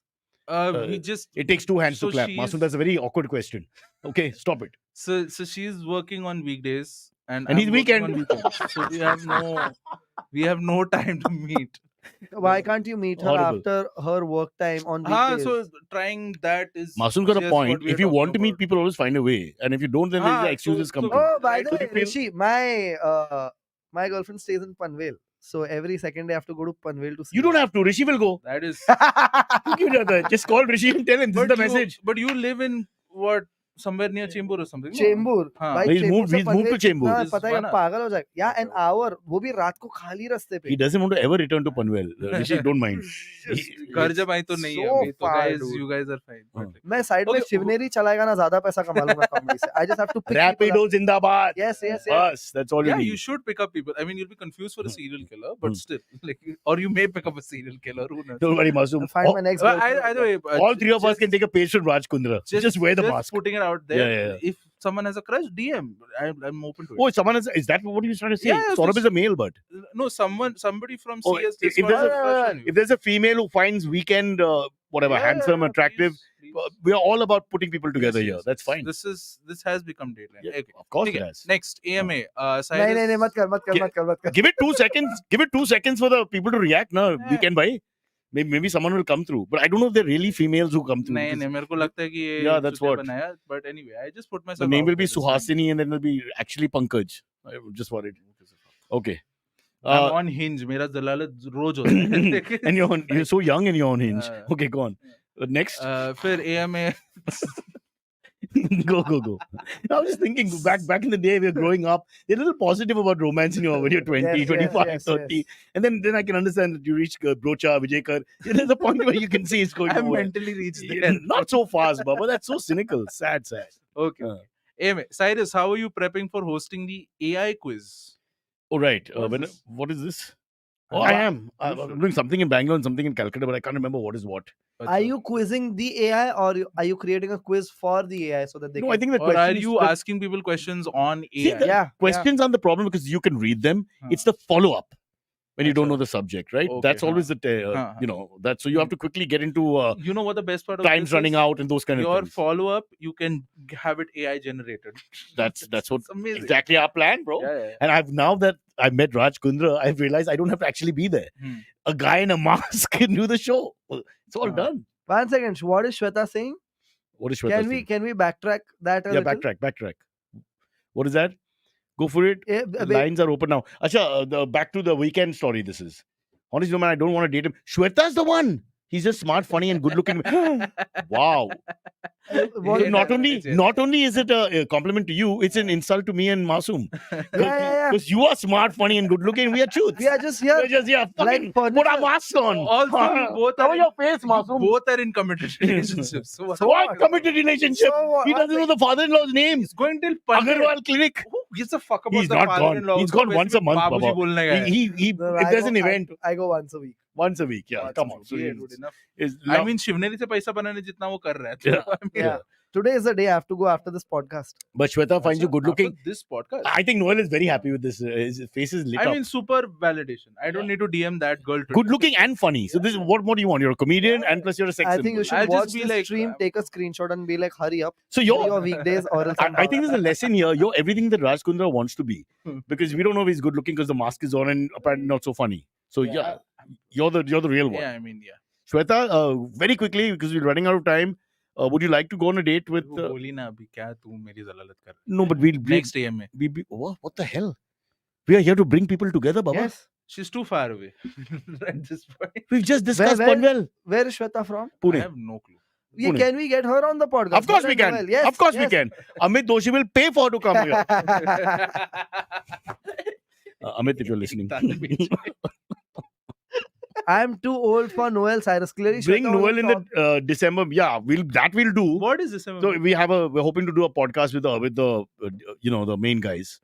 We just It takes two hands So to clap. she's- Masum, that's a very awkward question. Okay, stop it. so she's working on weekdays and And I'm he's working weekend. on weekends. So we have no time to meet. Why can't you meet her Horrible. after her work time on Ah, weekdays? so trying that is. Masum's got a just point. what we are If you want to talking meet about. people, always find a way. And if you don't, then the excuses so- come. so- through. Oh, by Right, the so way, you feel- Rishi, my girlfriend stays in Panvel. So every second I have to go to Panvel to see You don't her. have to. Rishi will go. That is. You do that. Just call Rishi and tell him this is the you, message. But you live in what? somewhere near Chembur or something. Chembur हाँ. भाई He's Chembur moved- से he's moved to Panvel Chembur. कितना This पता है one क्या up. पागल हो जाएगा या एन आवर वो भी रात को खाली रास्ते पे He doesn't want to ever return to Panvel. Rishi, don't mind. घर जब आई तो नहीं है so अभी तो far, guys dude. you guys are fine. हाँ. But like, मैं साइड में Okay, शिवनेरी चलाएगा ना ज्यादा पैसा कमा लूंगा कॉमेडी से I just have to pick Rapido Zindabad. yes yes yes Bus. That's all you yeah, need. you should pick up people. I mean, you'll be confused for a serial killer, but Hmm. still, like, or you may pick up a serial killer. Who knows? Don't worry, Masum. I'll find my next Well, girlfriend. either way, All three of us can take a page from Raj Kundra. Just wear the mask. putting it out there. Yeah. If someone has a crush, DM. I'm open to it. Oh, someone is that what you're trying to say? Yeah, yeah, Saurabh just- is a male, but No, somebody from Oh, CS. if Discord there's has a crush on you. if there's a female who finds weekend whatever Yeah, handsome, yeah, attractive, please. we are all about putting people together Yes, here. yes, That's yes. fine. This has become dateline. Yeah, Okay. of course Okay, it has. Next, AMA. नहीं Cyrus. नहीं नहीं मत कर Give it 2 seconds. Give it 2 seconds for the people to react. No, Yeah. weekend bhai. Maybe someone will come through, but I don't know if they're really females who come through. नहीं because नहीं मेरे को लगता है कि ये Yeah, that's Chutia what. बनाया. But anyway, I just put The myself. name out will be there this time. Suhasini and then it'll be actually Pankaj. I'm just worried. Okay. I'm on Hinge. मेरा दलालत रोज होता है. And you're so young and you're on Hinge. Uh, Okay, go on. Next. फिर AMA. go. I was just thinking back in the day we were growing up. You're a little positive about romance when you're 20, Yes, 25, yes, 30. yes. And then I can understand that you reach Brocha, Vijaykar. There's a point where you can see it's going I'm nowhere. mentally reached Yeah, there. not so fast, Baba. That's so cynical. Sad. Okay. AMA. Cyrus, how are you prepping for hosting the AI quiz? Oh, right. What is this? What is this? Oh, I am. I'm doing something in Bangalore and something in Calcutta, but I can't remember what is what. Are you quizzing the AI or are you creating a quiz for the AI so that they No, can I think the Or are question is you the asking people questions on See, AI? the- yeah questions aren't the problem because you can read them. Huh. It's the follow-up when you don't Achha. know the subject, right? Okay, That's always the Huh. that. So you have to quickly get into You know what the best part of times this running is? out and those kind of Your things. follow-up, you can have it AI generated. That's what It's amazing. exactly our plan, bro. Yeah. And now that I've met Raj Kundra, I've realized I don't have to actually be there. Hmm. A guy in a mask can do the show. It's all Huh. done. 1 second what is Shweta saying What is Shweta can we backtrack that a Yeah, little? backtrack. What is that? Go for it. The lines are open now. Acha, back to the weekend story. This is honestly, no man, I don't want to date him. Shweta's the one. He's just smart, funny, and good looking. Wow. What- Yeah, not yeah. only is it a compliment to you, it's an insult to me and Masoom. yeah. Because you are smart, funny, and good looking. We are truth. We are just here We're just fucking like put our masks on. Also, you both Cover are your face, you Masoom. both are in committed relationships. So, So what? Committed relationship. So what? He doesn't know the father-in-law's name. he's going till Pandit. Agarwal Clinic. Who gives a fuck about He's the not gone. father-in-law? He's Usko gone once a basically month, Babuji Baba. बोलने का है. He No, if I there's go- an event I go once a week once a week, yeah. Once Come a on. week. So Yeah, he's- good enough. is I love- mean, Shivneri से पैसा बनाने जितना वो कर रहा है. Yeah. I mean, yeah today is the day I have to go after this podcast but Shweta finds you Achha, good looking. after this podcast. I think Noel is very happy with this. His face is lit I up. mean, super validation. I don't need to DM that girl today. Good looking and funny. So this is what more do you want? You're a comedian and plus you're a sex I symbol. think you should I'll just watch be this like, stream take a screenshot and be like hurry up So do you're your weekdays or else I think there's a lesson here. You're everything that Raj Kundra wants to be. Hmm. Because we don't know if he's good looking because the mask is on and apparently not so funny. So yeah, you're the real one. Yeah, I mean, yeah. Shweta, very quickly because we're running out of time. Would you like to go on a date with? वो बोली ना अभी क्या तू मेरी जलालत कर रहा है. No, but we'll Next AMA. what the hell? We are here to bring people together, Baba. yes She's too far away at this point. We've just discussed Where- Panvel, where is Shweta from I Pune. have no clue. yeah, Pune. can we get her on the podcast Of course Her we and can. Noel. Yes, Of course we yes. can. Amit Doshi will pay for to come here. Amit, if you're listening, I'm too old for Noel Cyrus clearly bring Shweta Noel in was the December. Yeah, we'll do. What is this? So we're hoping to do a podcast with the the main guys.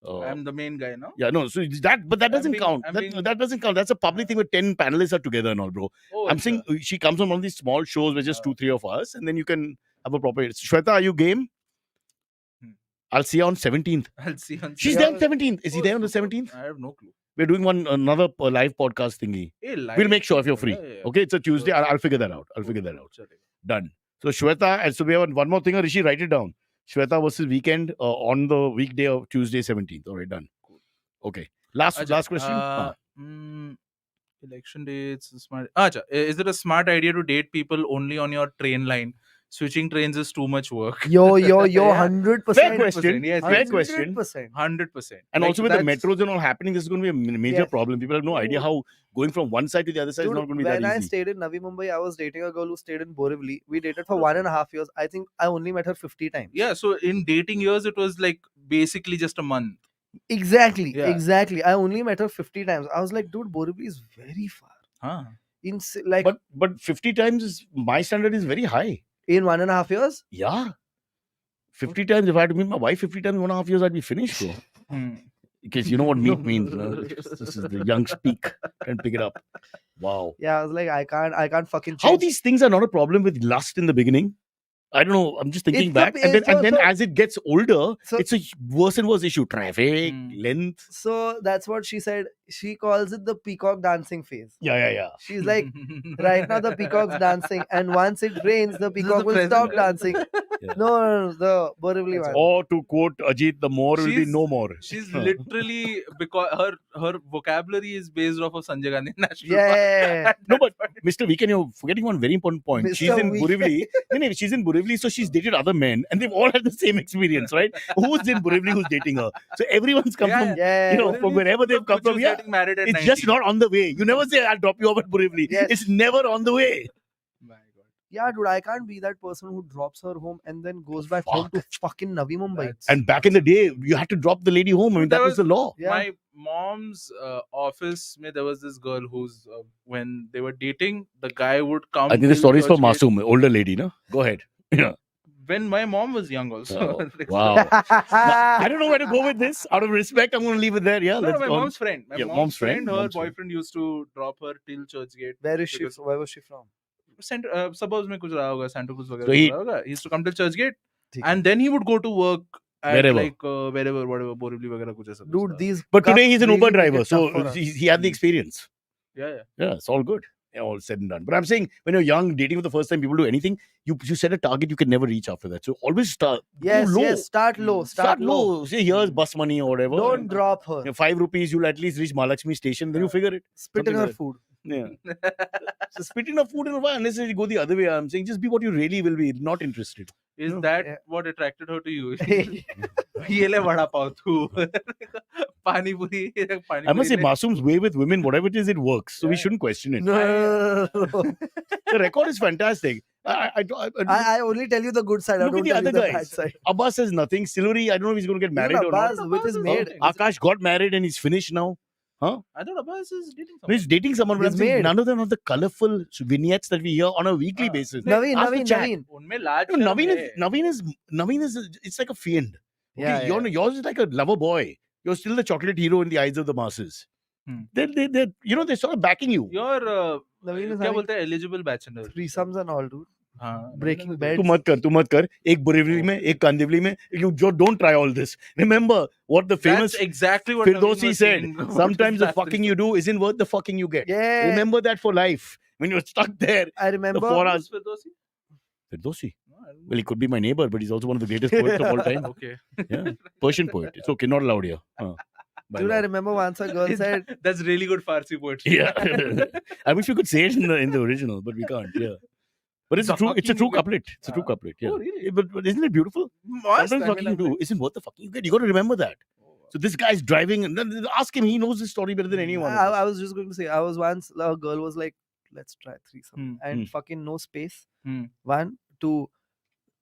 I'm the main guy now. Yeah, no. So but that doesn't being- count. I'm That, being- that doesn't count. That's a public thing where 10 panelists are together and all, bro. Oh, I'm saying she comes on one of these small shows where just 2-3 of us, and then you can have a proper. Shweta, are you game? Hmm. I'll see you on 17th. I'll see on. She's there on 17th. Is he there on the super. 17th? I have no clue. We're doing another live podcast thingy. Hey, live. We'll make sure if you're free. Yeah. Okay, it's a Tuesday. Sure. I'll figure that out. I'll figure that out. Chalega. Done. So Shweta, and so we have one more thing. Rishi, write it down. Shweta versus weekend on the weekday of Tuesday 17th. All right, done. Okay. Last question. Election dates. Smart. Acha, is it a smart idea to date people only on your train line? switching trains is too much work. Yo, Yeah. 100%. Fair question. Yes, Fair yes. question. 100%. 100%. And Like, also with the that's- metros and all happening, this is going to be a major Yes. problem. People have no idea how going from one side to the other side is Dude, not going to be when that I easy. stayed in Navi Mumbai, I was dating a girl who stayed in Borivali. We dated for 1.5 years. I think I only met her 50 times. Yeah, so in dating years, it was like basically just a month. Exactly. Yeah. Exactly. I only met her 50 times. I was like, dude, Borivali is very far. Huh. Like But 50 times is my standard is very high. in 1.5 years? Yeah. 50 times. If I had to meet my wife 50 times in 1.5 years, I'd be finished, bro. Because you know what meat means. No? This is the young speak. Can't pick it up. Wow. Yeah, I was like, I can't fucking How change. these things are not a problem with lust in the beginning? I don't know. I'm just thinking It's the- back. And then, so- so- as it gets older, so- it's a worse and worse issue. Traffic, Hmm. length. So that's what she said. She calls it the peacock dancing phase. Yeah. She's like, right now the peacock's dancing, and once it rains, the This is peacock the will present. stop dancing. Yeah. No, the Borivali one. Or to quote Ajit, the more will be She's- no more. She's literally, because her vocabulary is based off of Sanjay Gandhi National Yeah. Park. No, but Mr. Weekend, you're forgetting one very important point. Mr. She's in Weekend. Borivali. No, she's in Borivali, so she's dated other men, and they've all had the same experience, right? Who's in Borivali who's dating her? So everyone's come from, Yeah. you know, from wherever they've come Which from. was Yeah, getting married at it's 19. just not on the way. You never say, I'll drop you off at Borivali. Yes. It's never on the way. My God. Yeah, dude, I can't be that person who drops her home and then goes back home to fucking Navi Mumbai. That's- And back in the day, you had to drop the lady home. I mean, There that was the law. Yeah. My mom's office, there was this girl who's, when they were dating, the guy would come. I think the till story is for church gate. Masoom, older lady, no? Go ahead. Yeah. When my mom was young also. Oh, Like, wow. so- I don't know where to go with this. Out of respect, I'm going to leave it there. Yeah, No, let's my go on. mom's friend. My Yeah, mom's friend, her mom's friend. boyfriend used to drop her till Churchgate. Where is she? Because- Where was she from? Suburbs में कुछ रहा होगा, Santa Cruz वगैरह So he- कुछ रहा होगा. He used to come till Churchgate, ठीक है. and then he would go to work at Wherever. like wherever, whatever, Borivali वगैरह कुछ ऐसा. Dude, कुछ था. these. But today cups he's an really Uber make it driver, tough so for us. he had the experience. Yeah. Yeah, it's all good. Yeah, all said and done. But I'm saying, when you're young, dating for the first time, people do anything, you set a target you can never reach after that. So always start Yes, low. yes. Start low. Start low. Say, here's bus money or whatever. Don't drop her. You know, 5 rupees, you'll at least reach Mahalakshmi station, then you figure it. Spit in something her like that. food. Yeah. So spit in a food in a while, unless you go the other way. I'm saying just be what you really will be, not interested. Is No. that Yeah. what attracted her to you? ये ले वड़ा पाव तू. पानी पूरी. I must say, Masoom's way with women, whatever it is, it works. So we Yeah. shouldn't question it. No. The record is fantastic. I only tell you the good side. I Look at don't the tell you other the bad guys. side. Abbas says nothing. Silvery, I don't know if he's going to get married or not. Abbas with his Abbas is maid. dating. Akash got married and he's finished now. I thought Abbas is dating No, he's someone. dating someone, but I'm His saying maid. none of them have the colorful vignettes that we hear on a weekly basis. Naveen, Ask the Naveen, chat. Naveen. उनमें लाज No, शर्म Naveen is it's like a fiend. Okay, Yeah, yeah. yours is like a lover boy. You're still the chocolate hero in the eyes of the masses. Hmm. They're sort of backing you. Your Naveen is क्या having बोलते हैं eligible bachelor. threesomes and all, dude. हाँ, Breaking Naveen- bed. तू मत कर एक बोरिवली में एक कांदिवली में you don't try all this. Remember what the famous That's exactly what Naveen Firdausi was said. saying. Sometimes the That's fucking you do isn't worth the fucking you get. Yeah. Remember that for life. When you're stuck there, I the remember. 4 hours. Firdausi? Firdausi. No, I don't Well, he could be my neighbor, but he's also one of the greatest poets of all time. know. Okay. Yeah. Persian poet. It's okay, not allowed here. By Dude, law. I remember once a girl said, That's really good Farsi poetry. Yeah. I wish we could say it in the original, but we can't. Yeah. But it's a true fucking couplet. It's a true couplet. Yeah. Oh, really? But isn't it beautiful? Must. Sometimes I fucking you mean, do isn't worth the fucking you get. You got to remember that. So this guy's driving, and then ask him. He knows this story better than anyone. of us. I was just going to say, I was once, a girl was like, let's try threesome. And Hmm. fucking no space. Hmm. One, two,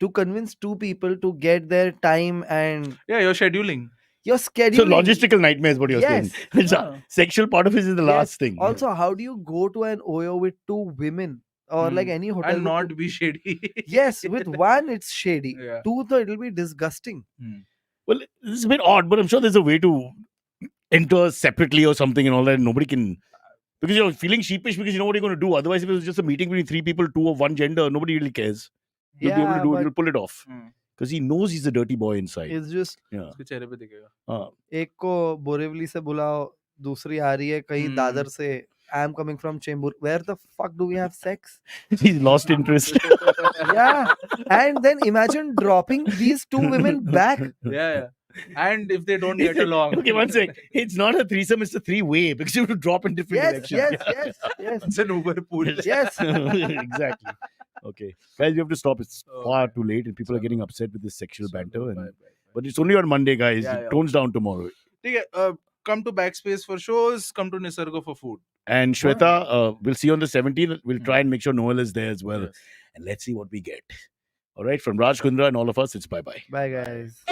to convince two people to get their time and Yeah, you're scheduling. your schedule. So logistical nightmare is what you're Yes. saying. It's a- Yeah. sexual part of it is the Yes. last thing. Also, how do you go to an OYO with two women or like any hotel? And with not two- be shady. Yes, with one it's shady. Yeah. Two, though, it'll be disgusting. Well, this is a bit odd, but I'm sure there's a way to enter separately or something and all that. Nobody can. Because you're feeling sheepish because you know what you're going to do. Otherwise, if it was just a meeting between 3 people, 2 of one gender, nobody really cares. You'll be able to do it. but You'll pull it off. Hmm. Because he knows he's a dirty boy inside. it's just Yeah. उसके चेहरे पे दिखेगा. एक को बोरिवली से बुलाओ, दूसरी आ रही है कहीं दादर से. I'm coming from Chembur. Where the fuck do we have sex? He's lost interest. Yeah. And then imagine dropping these two women back. Yeah. And if they don't get along. Okay, one sec. It's not a threesome, it's a 3-way because you have to drop in different Yes, directions. yes. It's an Uber pool. Yes. Exactly. Okay, guys, we have to stop. It's far too late, and people are getting upset with this sexual banter. But it's only on Monday, guys. Yeah, It tones down tomorrow. Come to Backspace for shows. Come to Nisargo for food. And Shweta, we'll see you on the 17th. We'll try and make sure Noel is there as well. Yes. And let's see what we get. All right, from Raj Kundra and all of us, it's bye-bye. Bye, guys.